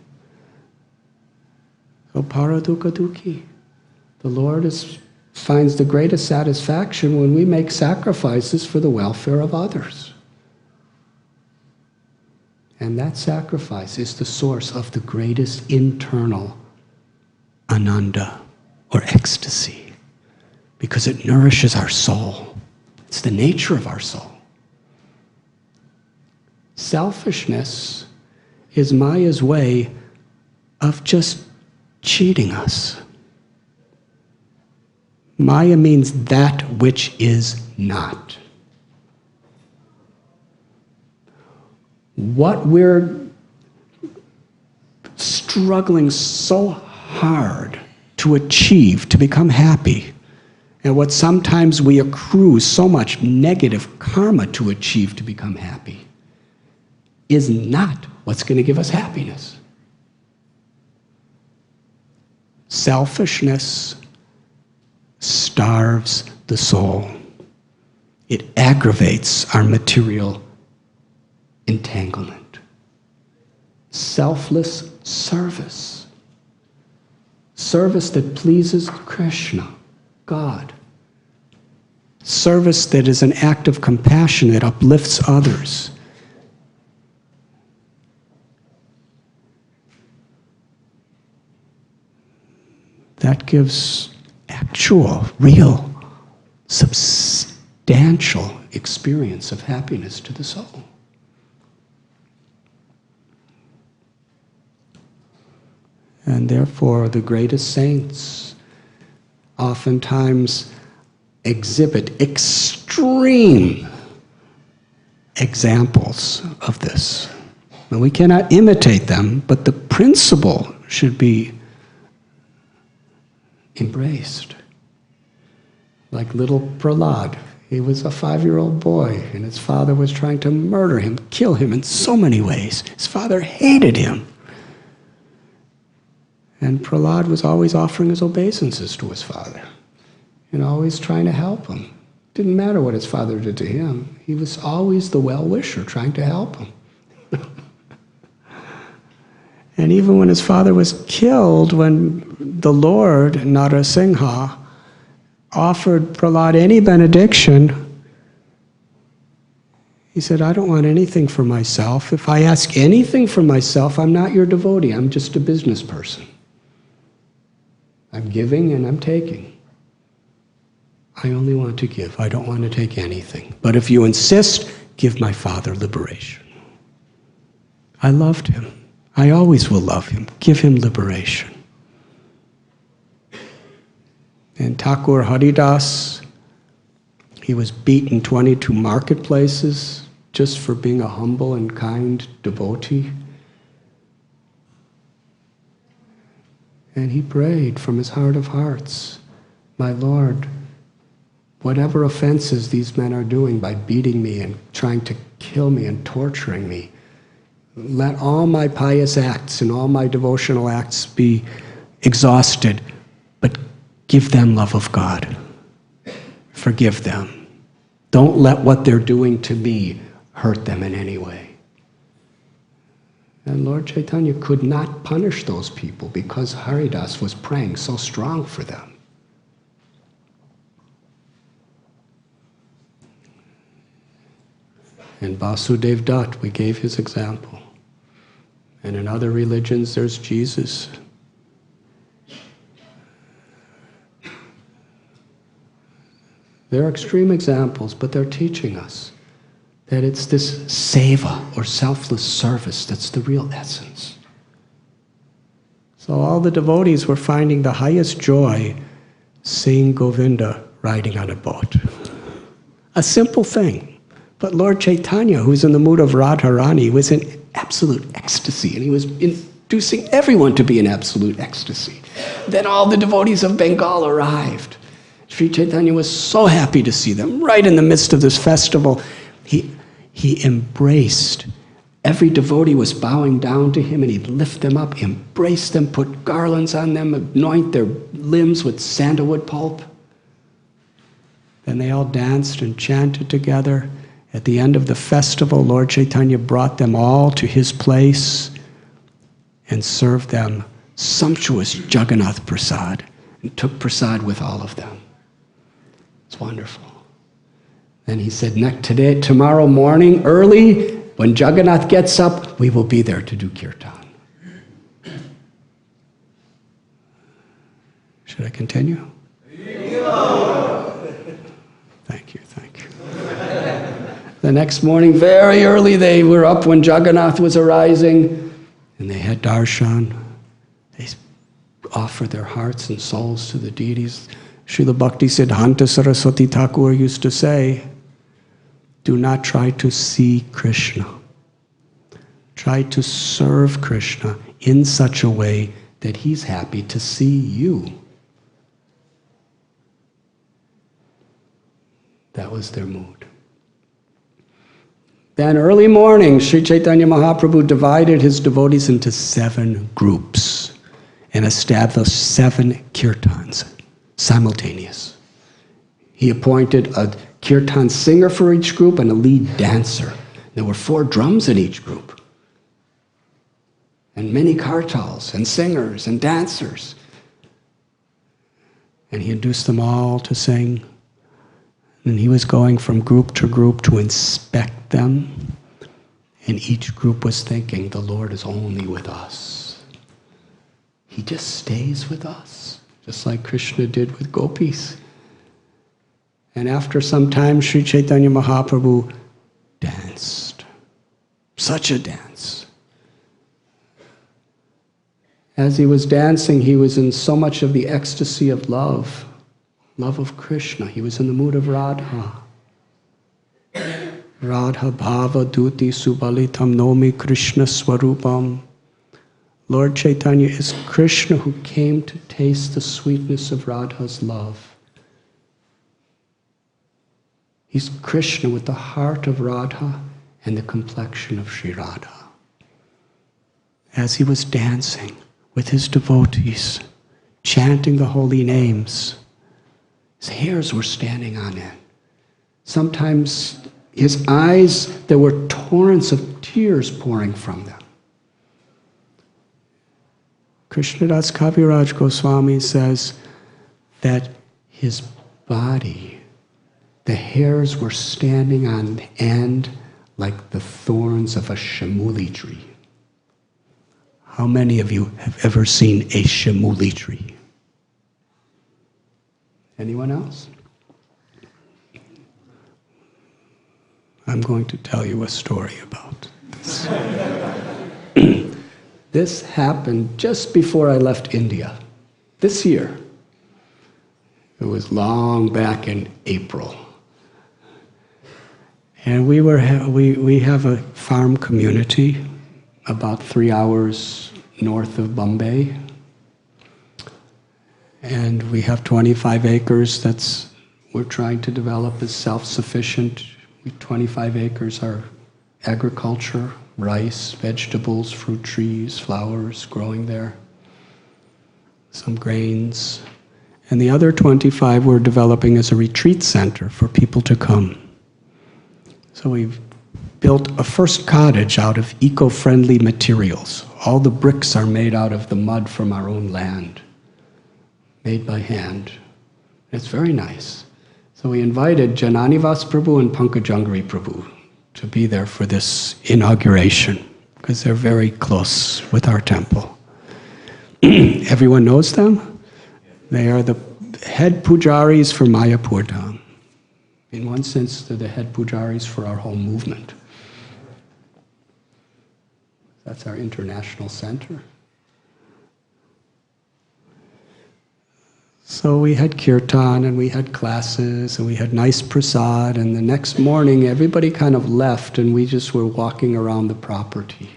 So Paradukkha Dukhi. The Lord finds the greatest satisfaction when we make sacrifices for the welfare of others. And that sacrifice is the source of the greatest internal ananda, or ecstasy, because it nourishes our soul. It's the nature of our soul. Selfishness is Maya's way of just cheating us. Maya means that which is not. What we're struggling so hard to achieve, to become happy, and what sometimes we accrue so much negative karma to achieve to become happy, is not what's going to give us happiness. Selfishness starves the soul. It aggravates our material entanglement. Selfless service. Service that pleases Krishna, God. Service that is an act of compassion that uplifts others. That gives actual, real, substantial experience of happiness to the soul. And therefore, the greatest saints oftentimes exhibit extreme examples of this. And we cannot imitate them, but the principle should be embraced. Like little Prahlad. He was a 5-year-old boy, and his father was trying to murder him, kill him in so many ways. His father hated him. And Prahlad was always offering his obeisances to his father, and always trying to help him. Didn't matter what his father did to him. He was always the well-wisher, trying to help him. And even when his father was killed, when the Lord, Narasingha, offered Prahlad any benediction, he said, I don't want anything for myself. If I ask anything for myself, I'm not your devotee. I'm just a business person. I'm giving and I'm taking. I only want to give. I don't want to take anything. But if you insist, give my father liberation. I loved him. I always will love him. Give him liberation. And Thakur Haridas, he was beaten 22 marketplaces just for being a humble and kind devotee. And he prayed from his heart of hearts, my Lord, whatever offenses these men are doing by beating me and trying to kill me and torturing me, let all my pious acts and all my devotional acts be exhausted, but give them love of God. Forgive them. Don't let what they're doing to me hurt them in any way. And Lord Chaitanya could not punish those people because Haridas was praying so strong for them. In Vasudev Dutt, we gave his example. And in other religions, there's Jesus. They're extreme examples, but they're teaching us that it's this seva, or selfless service, that's the real essence. So all the devotees were finding the highest joy seeing Govinda riding on a boat. A simple thing. But Lord Chaitanya, who's in the mood of Radharani, was in absolute ecstasy, and he was inducing everyone to be in absolute ecstasy. Then all the devotees of Bengal arrived. Sri Chaitanya was so happy to see them. Right in the midst of this festival, he embraced. Every devotee was bowing down to him, and he'd lift them up, embrace them, put garlands on them, anoint their limbs with sandalwood pulp. Then they all danced and chanted together. At the end of the festival, Lord Chaitanya brought them all to his place and served them sumptuous Jagannath Prasad, and took prasad with all of them. It's wonderful. Then he said, tomorrow morning, early, when Jagannath gets up, we will be there to do kirtan. Should I continue? Thank you. The next morning, very early, they were up when Jagannath was arising, and they had darshan. They offered their hearts and souls to the deities. Srila Bhaktisiddhanta Saraswati Thakur used to say, do not try to see Krishna. Try to serve Krishna in such a way that he's happy to see you. That was their mood. Then early morning, Sri Chaitanya Mahaprabhu divided his devotees into 7 groups and established 7 kirtans, simultaneous. He appointed a kirtan singer for each group and a lead dancer. There were 4 drums in each group, and many kartals and singers and dancers. And he induced them all to sing. And he was going from group to inspect them. And each group was thinking, the Lord is only with us. He just stays with us, just like Krishna did with gopis. And after some time, Sri Chaitanya Mahaprabhu danced. Such a dance. As he was dancing, he was in so much of the ecstasy of love of Krishna. He was in the mood of Radha. Radha bhava duti subalitam nomi Krishna swarupam. Lord Chaitanya is Krishna who came to taste the sweetness of Radha's love. He's Krishna with the heart of Radha and the complexion of Sri Radha. As he was dancing with his devotees, chanting the holy names, his hairs were standing on end. Sometimes his eyes, there were torrents of tears pouring from them. Krishnadas Kaviraj Goswami says that his body, the hairs were standing on end like the thorns of a shamuli tree. How many of you have ever seen a shamuli tree? Anyone else? I'm going to tell you a story about this. This happened just before I left India, this year. It was long back in April. And we have a farm community about 3 hours north of Bombay. And we have 25 acres we're trying to develop as self-sufficient. 25 acres are agriculture, rice, vegetables, fruit trees, flowers growing there, some grains. And the other 25 we're developing as a retreat center for people to come. So we've built a first cottage out of eco-friendly materials. All the bricks are made out of the mud from our own land, made by hand. It's very nice. So we invited Jananivas Prabhu and Pankajangri Prabhu to be there for this inauguration, because they're very close with our temple. Everyone knows them? They are the head pujaris for Mayapur Dham. In one sense, they're the head pujaris for our whole movement. That's our international center. So we had kirtan, and we had classes, and we had nice prasad, and the next morning everybody kind of left, and we just were walking around the property.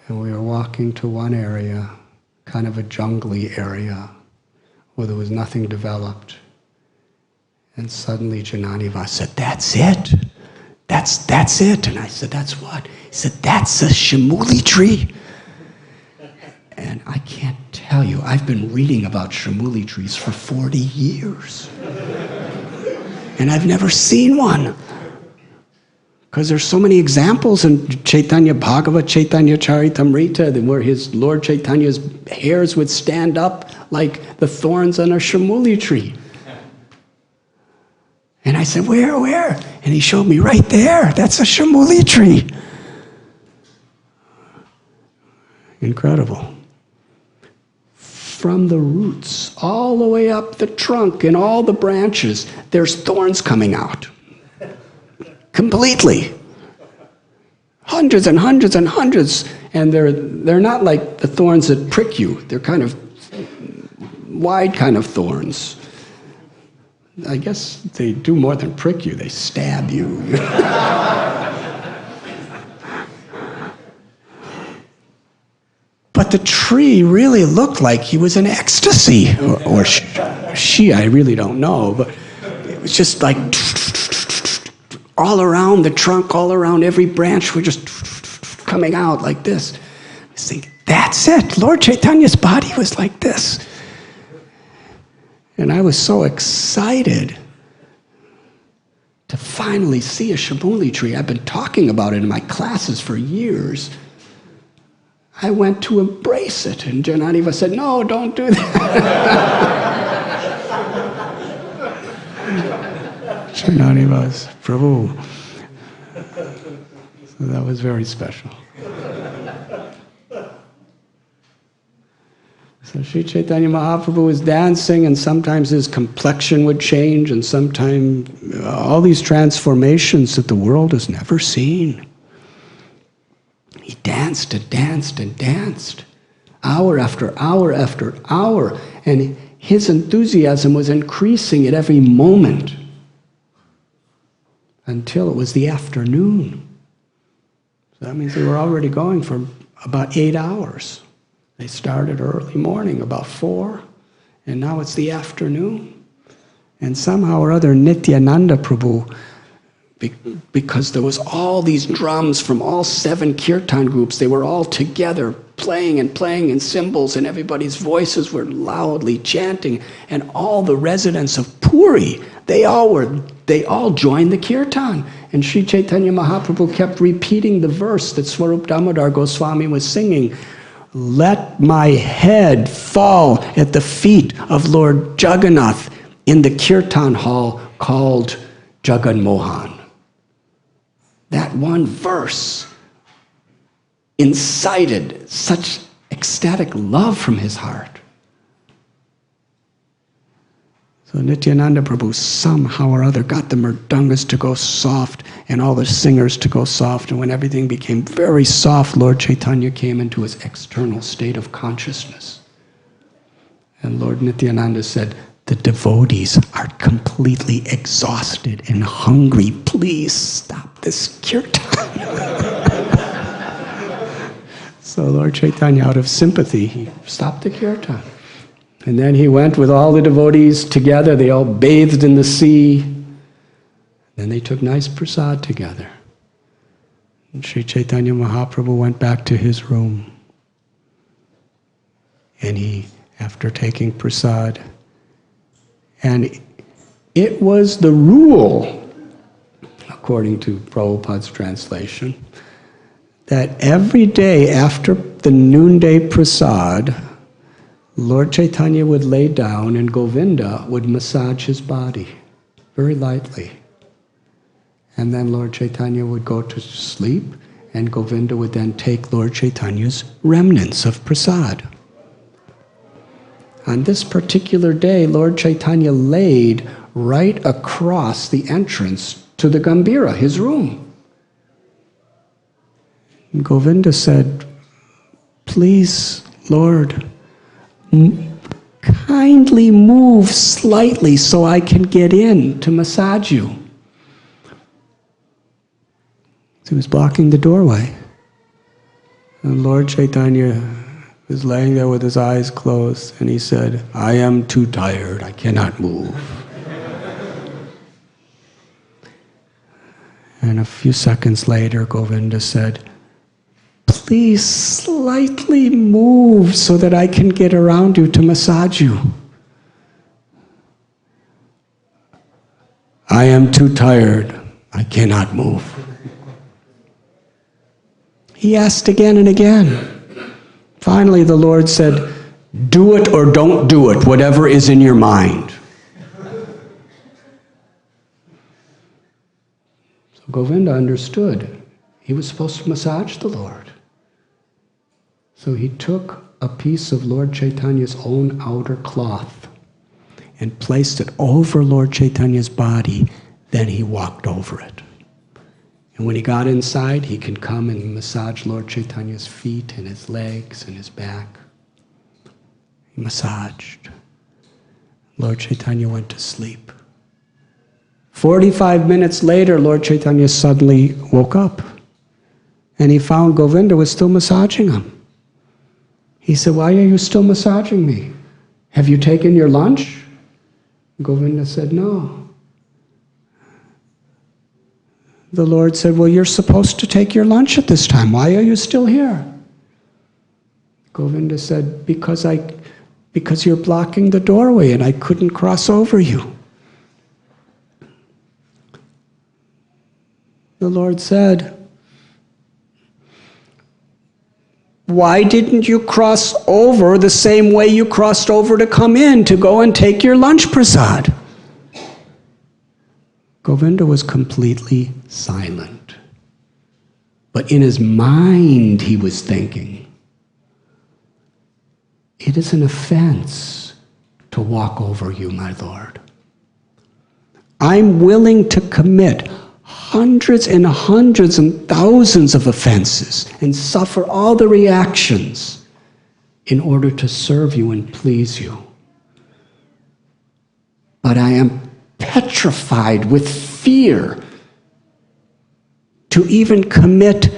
And we were walking to one area, kind of a jungly area, or there was nothing developed. And suddenly Jananiva said, "That's it. That's it." And I said, "That's what?" He said, "That's a Shimuli tree." And I can't tell you, I've been reading about Shimuli trees for 40 years. And I've never seen one. Because there's so many examples in Chaitanya Bhagavad, Chaitanya Charitamrita, where his Lord Chaitanya's hairs would stand up like the thorns on a Shimuli tree. And I said, where? And he showed me right there. That's a Shimuli tree. Incredible. From the roots, all the way up the trunk and all the branches, there's thorns coming out. Completely. Hundreds and hundreds and hundreds. And they're not like the thorns that prick you. They're kind of wide kind of thorns. I guess they do more than prick you. They stab you. But the tree really looked like he was in ecstasy. Or she, I really don't know. But it was just like all around the trunk, all around every branch were just coming out like this. I was thinking, that's it. Lord Chaitanya's body was like this. And I was so excited to finally see a Shimuli tree. I've been talking about it in my classes for years. I went to embrace it, and Jananiva said, "No, don't do that." Jananiva's Prabhu. So that was very special. So Sri Chaitanya Mahaprabhu was dancing, and sometimes his complexion would change, and sometimes all these transformations that the world has never seen. He danced and danced and danced, hour after hour after hour, and his enthusiasm was increasing at every moment until it was the afternoon. So that means they were already going for about 8 hours. They started early morning, about 4, and now it's the afternoon. And somehow or other, Nityananda Prabhu, because there was all these drums from all 7 kirtan groups, they were all together playing and cymbals, and everybody's voices were loudly chanting, and all the residents of Puri, they all joined the kirtan. And Sri Chaitanya Mahaprabhu kept repeating the verse that Swarup Damodar Goswami was singing. Let my head fall at the feet of Lord Jagannath in the kirtan hall called Jagan Mohan. That one verse incited such ecstatic love from his heart. So Nityananda Prabhu somehow or other got the mridangas to go soft and all the singers to go soft. And when everything became very soft, Lord Chaitanya came into his external state of consciousness. And Lord Nityananda said, the devotees are completely exhausted and hungry. Please stop this kirtan. So Lord Chaitanya, out of sympathy, he stopped the kirtan. And then he went with all the devotees together. They all bathed in the sea. Then they took nice prasad together. And Sri Chaitanya Mahaprabhu went back to his room. And he, after taking prasad, and it was the rule, according to Prabhupada's translation, that every day after the noonday prasad, Lord Chaitanya would lay down and Govinda would massage his body very lightly. And then Lord Chaitanya would go to sleep, and Govinda would then take Lord Chaitanya's remnants of prasad. On this particular day, Lord Chaitanya laid right across the entrance to the Gambhira, his room. And Govinda said, please, Lord, kindly move slightly so I can get in to massage you. So he was blocking the doorway. And Lord Chaitanya He was laying there with his eyes closed, and he said, "I am too tired, I cannot move." And a few seconds later, Govinda said, "Please slightly move so that I can get around you to massage you." "I am too tired, I cannot move." He asked again and again. Finally, the Lord said, "Do it or don't do it, whatever is in your mind." So Govinda understood. He was supposed to massage the Lord. So he took a piece of Lord Chaitanya's own outer cloth and placed it over Lord Chaitanya's body. Then he walked over it. And when he got inside, he could come and massage Lord Chaitanya's feet and his legs and his back. He massaged. Lord Chaitanya went to sleep. 45 minutes later, Lord Chaitanya suddenly woke up. And he found Govinda was still massaging him. He said, "Why are you still massaging me? Have you taken your lunch?" Govinda said, "No." The Lord said, "Well, you're supposed to take your lunch at this time. Why are you still here?" Govinda said, because you're blocking the doorway and I couldn't cross over you." The Lord said, "Why didn't you cross over the same way you crossed over to come in to go and take your lunch prasad?" Govinda was completely silent. But in his mind he was thinking, "It is an offense to walk over you, my Lord. I'm willing to commit hundreds and hundreds and thousands of offenses and suffer all the reactions in order to serve you and please you. But I am petrified with fear to even commit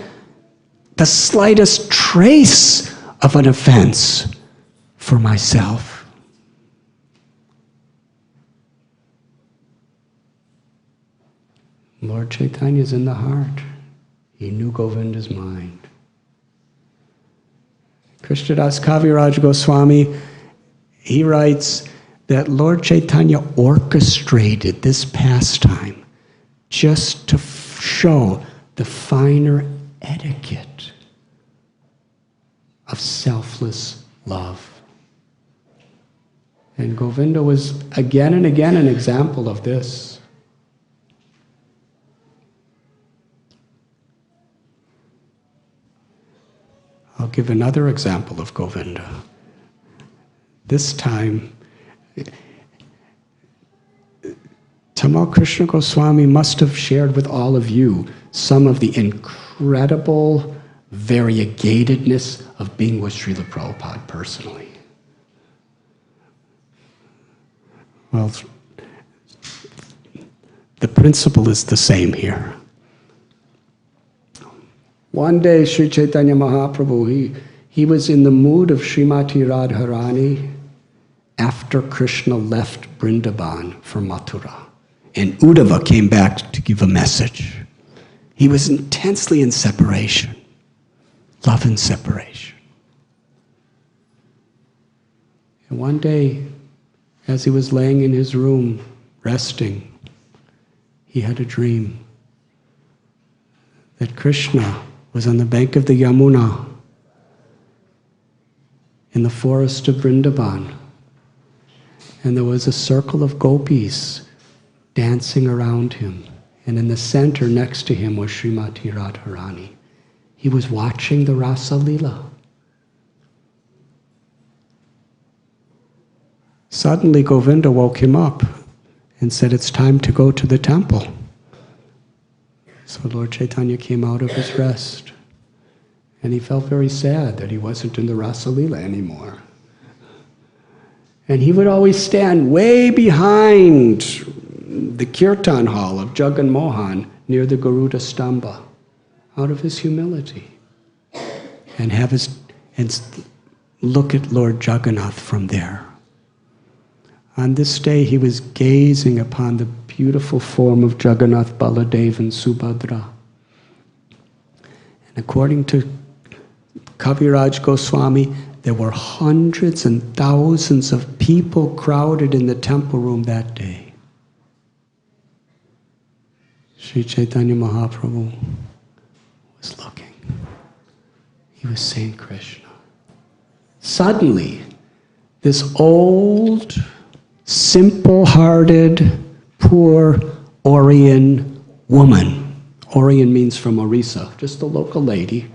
the slightest trace of an offense for myself." Lord Chaitanya is in the heart. He knew Govinda's mind. Krishnadas Kaviraj Goswami, he writes that Lord Chaitanya orchestrated this pastime just to show the finer etiquette of selfless love. And Govinda was again and again an example of this. I'll give another example of Govinda. This time, Tamal Krishna Goswami must have shared with all of you some of the incredible variegatedness of being with Srila Prabhupada personally. Well, the principle is the same here. One day, Sri Chaitanya Mahaprabhu, he was in the mood of Srimati Radharani after Krishna left Vrindavan for Mathura. And Uddhava came back to give a message. He was intensely in separation, love and separation. And one day, as he was laying in his room, resting, he had a dream that Krishna was on the bank of the Yamuna in the forest of Vrindavan. And there was a circle of gopis dancing around him. And in the center next to him was Srimati Radharani. He was watching the Rasa Leela. Suddenly Govinda woke him up and said, "It's time to go to the temple." So Lord Chaitanya came out of his rest. And he felt very sad that he wasn't in the Rasa Leela anymore. And he would always stand way behind the kirtan hall of Jagan Mohan near the Garuda Stamba, out of his humility, and look at Lord Jagannath from there. On this day, he was gazing upon the beautiful form of Jagannath, Baladev, and Subhadra. And according to Kaviraj Goswami, there were hundreds and thousands of people crowded in the temple room that day. Sri Chaitanya Mahaprabhu was looking. He was seeing Krishna. Suddenly, this old, simple-hearted, poor Oriyan woman. Oriyan means from Orissa, just a local lady.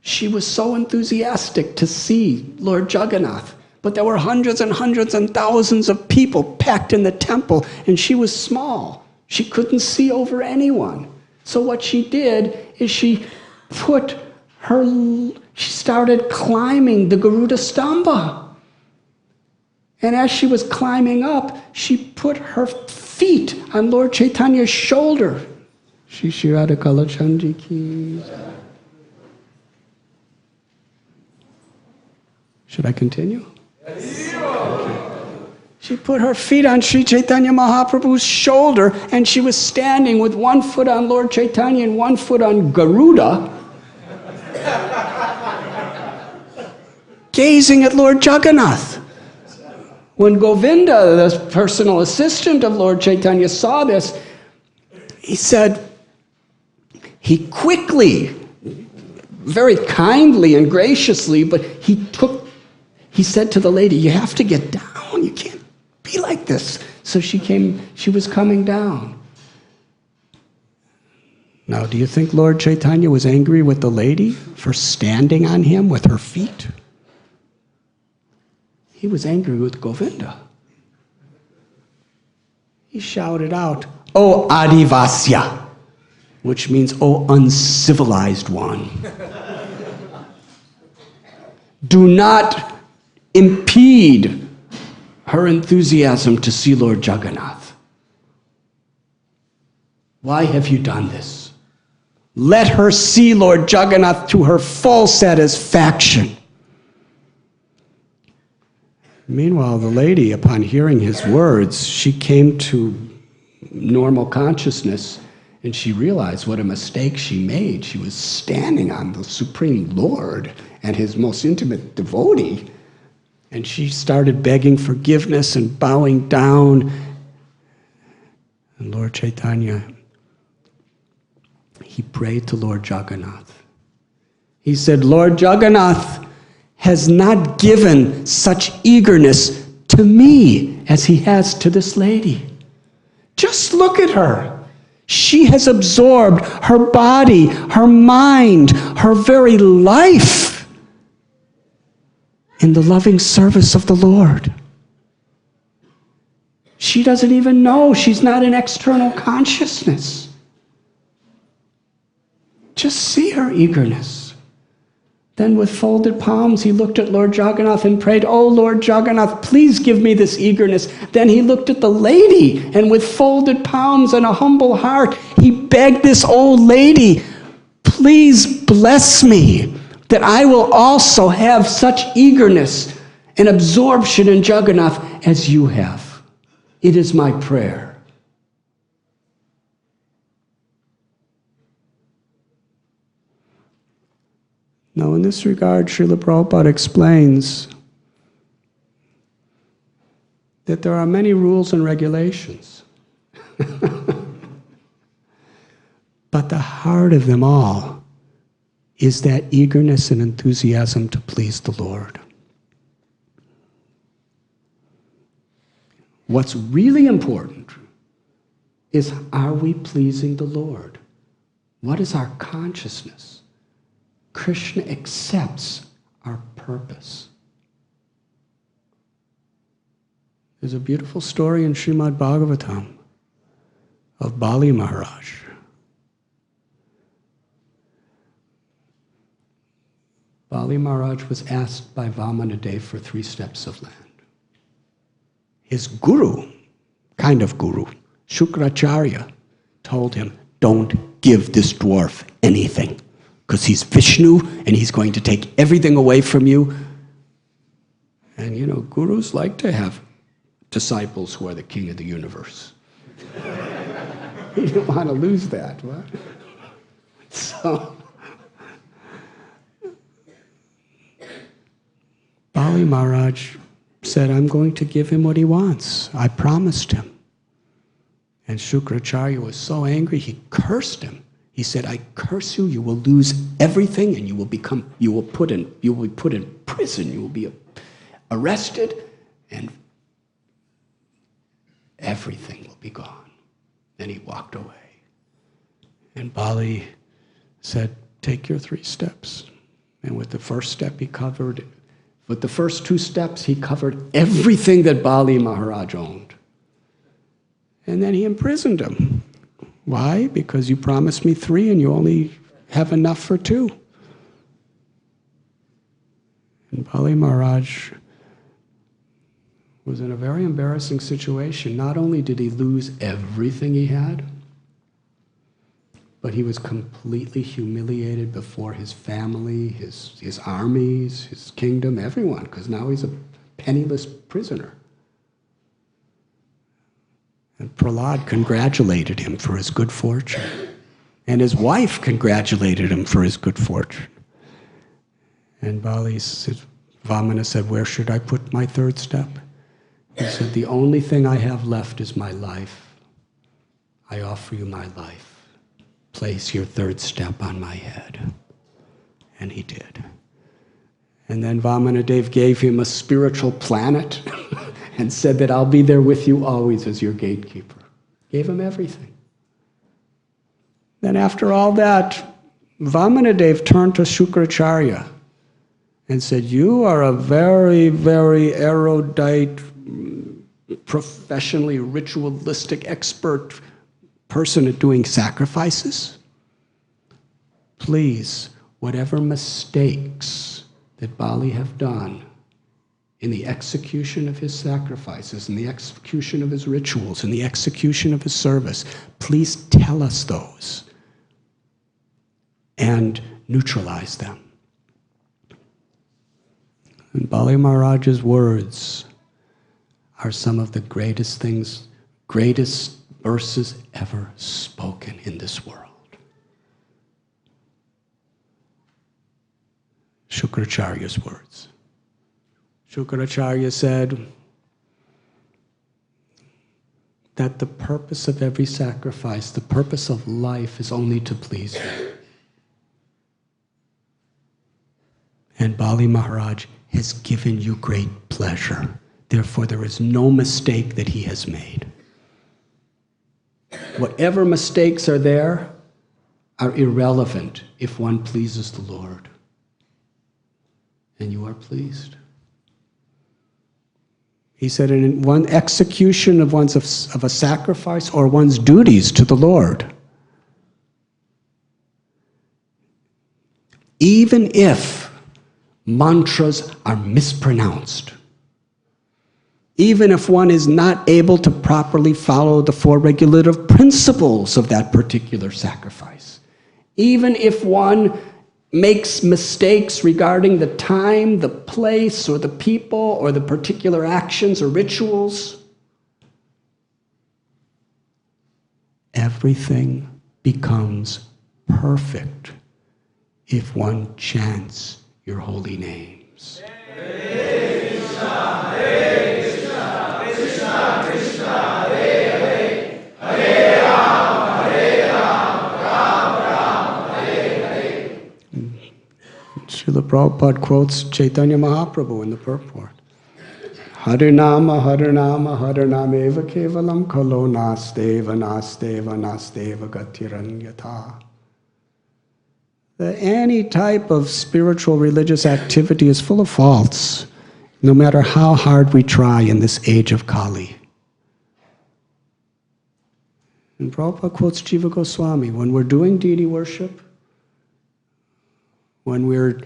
She was so enthusiastic to see Lord Jagannath, but there were hundreds and hundreds and thousands of people packed in the temple, and she was small. She couldn't see over anyone. So what she did is she started climbing the Garuda Stamba. And as she was climbing up, she put her feet on Lord Chaitanya's shoulder. Shri Shri Radha Kalachandi ki. Should I continue? She put her feet on Sri Chaitanya Mahaprabhu's shoulder, and she was standing with one foot on Lord Chaitanya and one foot on Garuda, gazing at Lord Jagannath. When Govinda, the personal assistant of Lord Chaitanya, saw this, he quickly, very kindly and graciously, but he said to the lady, "You have to get down, you can't be like this." So she was coming down. Now, do you think Lord Chaitanya was angry with the lady for standing on him with her feet? He was angry with Govinda. He shouted out, "O Adivasya," which means, "O uncivilized one. Do not impede her enthusiasm to see Lord Jagannath. Why have you done this? Let her see Lord Jagannath to her full satisfaction." Meanwhile, the lady, upon hearing his words, she came to normal consciousness, and she realized what a mistake she made. She was standing on the Supreme Lord and his most intimate devotee, and she started begging forgiveness and bowing down. And Lord Chaitanya, he prayed to Lord Jagannath. He said, "Lord Jagannath has not given such eagerness to me as he has to this lady. Just look at her. She has absorbed her body, her mind, her very life in the loving service of the Lord. She doesn't even know. She's not in external consciousness. Just see her eagerness." Then with folded palms, he looked at Lord Jagannath and prayed, "Oh, Lord Jagannath, please give me this eagerness." Then he looked at the lady, and with folded palms and a humble heart, he begged this old lady, "Please bless me, that I will also have such eagerness and absorption in Jagannath as you have. It is my prayer." Now, in this regard, Srila Prabhupada explains that there are many rules and regulations. But the heart of them all is that eagerness and enthusiasm to please the Lord. What's really important is, are we pleasing the Lord? What is our consciousness? Krishna accepts our purpose. There's a beautiful story in Srimad Bhagavatam of Bali Maharaj. Bali Maharaj was asked by Vamanadev for 3 steps of land. His guru, kind of guru, Shukracharya, told him, "Don't give this dwarf anything, because he's Vishnu and he's going to take everything away from you. And you know, gurus like to have disciples who are the king of the universe. You don't want to lose that, right? So, Bali Maharaj said, I'm going to give him what he wants. I promised him. And Shukracharya was so angry, he cursed him. He said, I curse you, you will lose everything, and you will be put in prison, you will be arrested, and everything will be gone. And he walked away. And Bali said, take your 3 steps. And with the first step he covered, with the first 2 steps, he covered everything that Bali Maharaj owned. And then he imprisoned him. Why? Because you promised me 3 and you only have enough for 2. And Bali Maharaj was in a very embarrassing situation. Not only did he lose everything he had, but he was completely humiliated before his family, his armies, his kingdom, everyone, because now he's a penniless prisoner. And Prahlad congratulated him for his good fortune. And his wife congratulated him for his good fortune. And Vamana said, where should I put my 3rd step? He said, the only thing I have left is my life. I offer you my life. Place your 3rd step on my head. And he did. And then Vamanadev gave him a spiritual planet and said that I'll be there with you always as your gatekeeper. Gave him everything. Then after all that, Vamanadev turned to Shukracharya and said, you are a very, very erudite, professionally ritualistic expert person at doing sacrifices. Please, whatever mistakes that Bali have done in the execution of his sacrifices, in the execution of his rituals, in the execution of his service, please tell us those and neutralize them. And Bali Maharaj's words are some of the greatest things, greatest verses ever spoken in this world. Shukracharya's words. Shukracharya said that the purpose of every sacrifice, the purpose of life, is only to please you. And Bali Maharaj has given you great pleasure. Therefore, there is no mistake that he has made. Whatever mistakes are there are irrelevant if one pleases the Lord. And you are pleased. He said, in one execution of a sacrifice or one's duties to the Lord, even if mantras are mispronounced, even if one is not able to properly follow the 4 regulative principles of that particular sacrifice, even if one makes mistakes regarding the time, the place, or the people, or the particular actions or rituals, everything becomes perfect if one chants your holy names. Hare Krishna, Hare Krishna, Krishna Krishna, Hare Hare, Hare Rama, Hare Rama, Rama Rama, Hare Hare. Srila Prabhupada quotes Chaitanya Mahaprabhu in the purport. Harinama, Harinama, Harinameva Kevalam Kalo Nasteva, Nasteva, Nasteva Gatiranyata. That any type of spiritual religious activity is full of faults, no matter how hard we try in this age of Kali. And Prabhupada quotes Jiva Goswami, when we're doing deity worship, when we're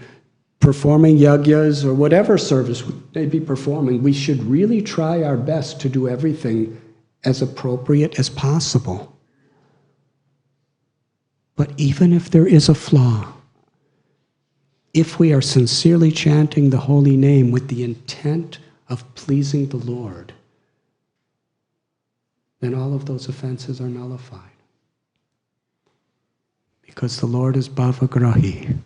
performing yagyas or whatever service we may be performing, we should really try our best to do everything as appropriate as possible. But even if there is a flaw, if we are sincerely chanting the holy name with the intent of pleasing the Lord, then all of those offenses are nullified. Because the Lord is Bhavagrahi.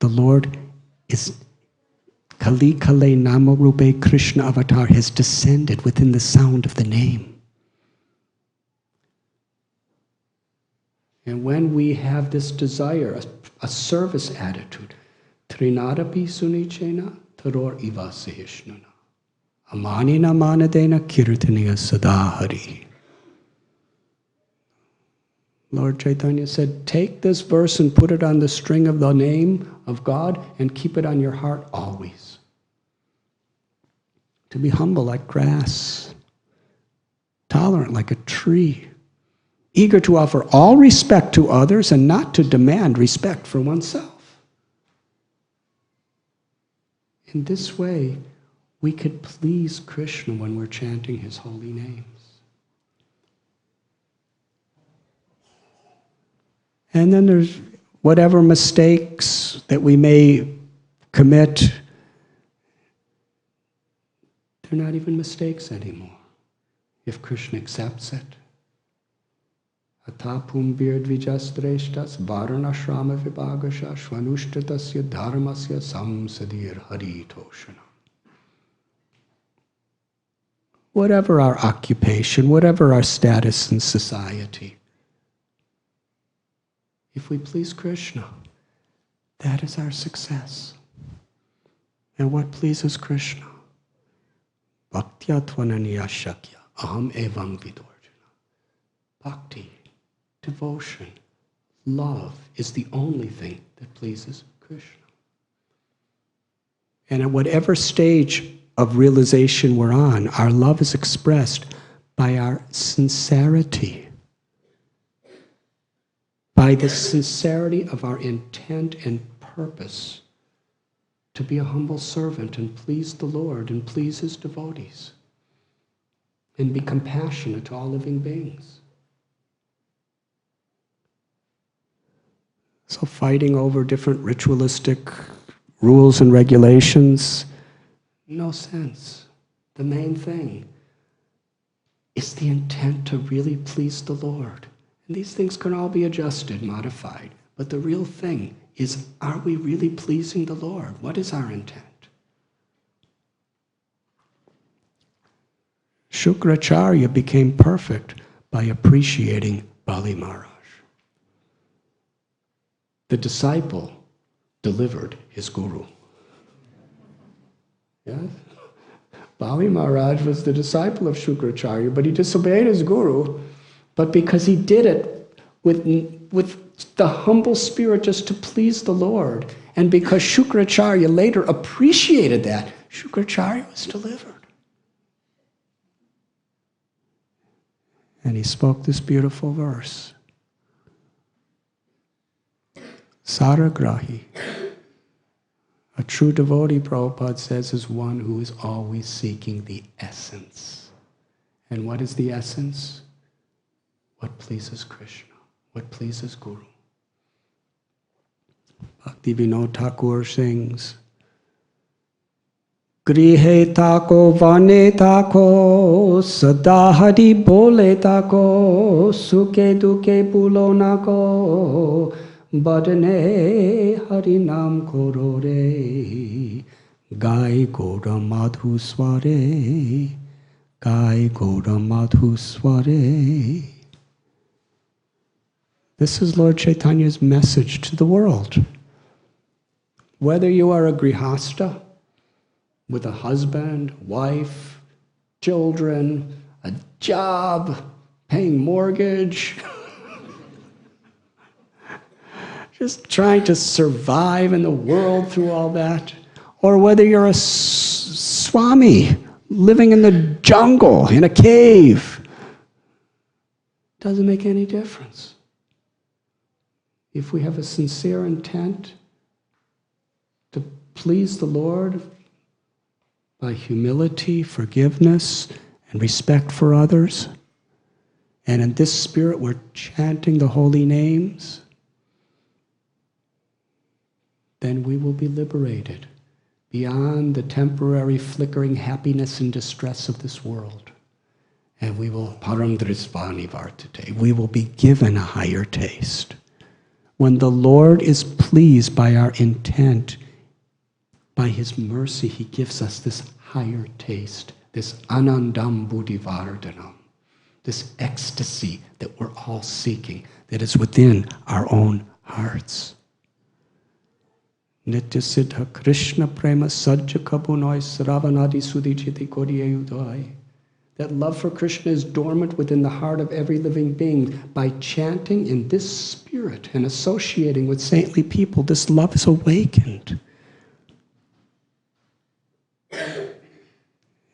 The Lord is Kali Kale Namarupe Krishna Avatar, has descended within the sound of the name. And when we have this desire, a service attitude, Trinadapi Sunichena Taror Iva Sahishnana Amanina Manadena Kirtaniya Sadahari. Lord Chaitanya said, take this verse and put it on the string of the name of God and keep it on your heart always. To be humble like grass, tolerant like a tree, eager to offer all respect to others and not to demand respect for oneself. In this way, we could please Krishna when we're chanting his holy names. And then there's whatever mistakes that we may commit, they're not even mistakes anymore, if Krishna accepts it. Atapum virdvijasreshtas varanashrama vibhagasha shvanushtatasya dharmasya samsadir haritoshana. Whatever our occupation, whatever our status in society, if we please Krishna, that is our success. And what pleases Krishna? Bhaktya tvananiya shakya aham evam vidorjana. Bhakti, devotion, love is the only thing that pleases Krishna. And at whatever stage of realization we're on, our love is expressed by our sincerity, by the sincerity of our intent and purpose to be a humble servant and please the Lord and please his devotees and be compassionate to all living beings. So fighting over different ritualistic rules and regulations, no sense. The main thing is the intent to really please the Lord. And these things can all be adjusted, modified. But the real thing is, are we really pleasing the Lord? What is our intent? Shukracharya became perfect by appreciating Bali Maharaj. The disciple delivered his guru. Yes? Bali Maharaj was the disciple of Shukracharya, but he disobeyed his guru. But because he did it with the humble spirit just to please the Lord, and because Shukracharya later appreciated that, Shukracharya was delivered. And he spoke this beautiful verse. Saragrahi. A true devotee, Prabhupada says, is one who is always seeking the essence. And what is the essence? What pleases Krishna, what pleases Guru. Bhakti Vinod Thakur sings, Grihe tako vane tako, sada hari bole tako, suke duke pulo nako, badane hari nam koro re, gai gora madhu sware, gai gora madhu sware. This is Lord Chaitanya's message to the world. Whether you are a grihasta with a husband, wife, children, a job, paying mortgage, just trying to survive in the world through all that, or whether you're a swami living in the jungle, in a cave, doesn't make any difference. If we have a sincere intent to please the Lord by humility, forgiveness, and respect for others, and in this spirit we're chanting the holy names, then we will be liberated beyond the temporary flickering happiness and distress of this world. And we will, paramdrisvani vartate, we will be given a higher taste. When the Lord is pleased by our intent, by His mercy, He gives us this higher taste, this anandam buddhivardhanam, this ecstasy that we're all seeking, that is within our own hearts. Nitya Siddha Krishna Prema Sajja Kabunoi Sravanadi Sudhichiti Kodiyayudai. That love for Krishna is dormant within the heart of every living being. By chanting in this spirit and associating with saintly people, this love is awakened.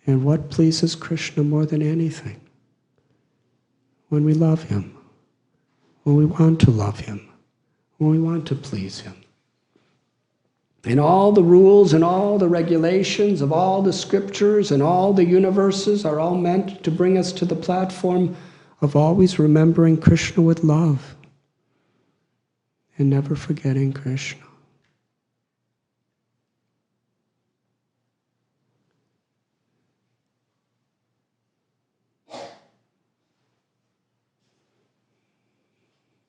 And what pleases Krishna more than anything? When we love Him, when we want to love Him, when we want to please Him. And all the rules and all the regulations of all the scriptures and all the universes are all meant to bring us to the platform of always remembering Krishna with love and never forgetting Krishna.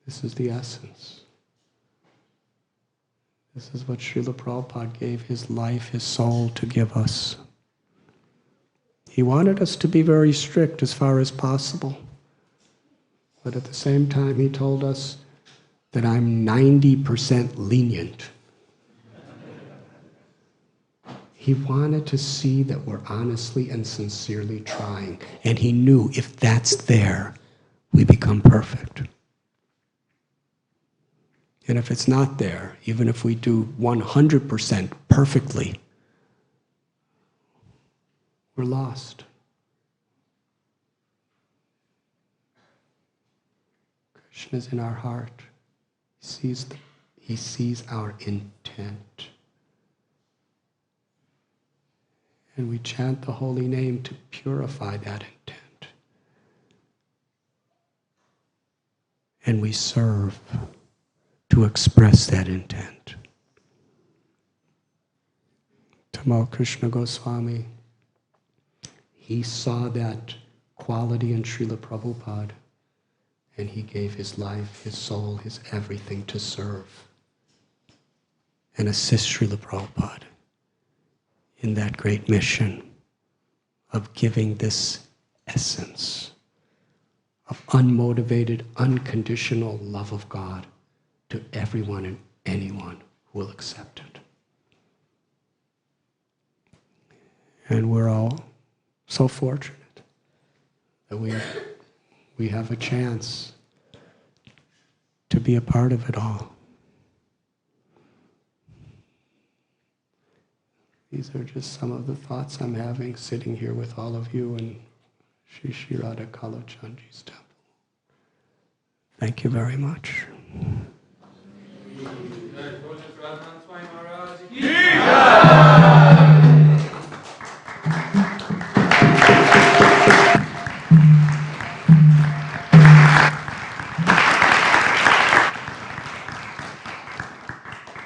This is the essence. This is what Srila Prabhupada gave his life, his soul to give us. He wanted us to be very strict as far as possible. But at the same time, he told us that I'm 90% lenient. He wanted to see that we're honestly and sincerely trying. And he knew if that's there, we become perfect. And if it's not there, even if we do 100% perfectly, we're lost. Krishna is in our heart. He sees our intent. And we chant the holy name to purify that intent. And we serve to express that intent. Tamal Krishna Goswami, he saw that quality in Srila Prabhupada, and he gave his life, his soul, his everything to serve and assist Srila Prabhupada in that great mission of giving this essence of unmotivated, unconditional love of God to everyone and anyone who will accept it. And we're all so fortunate that we have a chance to be a part of it all. These are just some of the thoughts I'm having sitting here with all of you in Shri Shri Radha Kalachandji's temple. Thank you very much.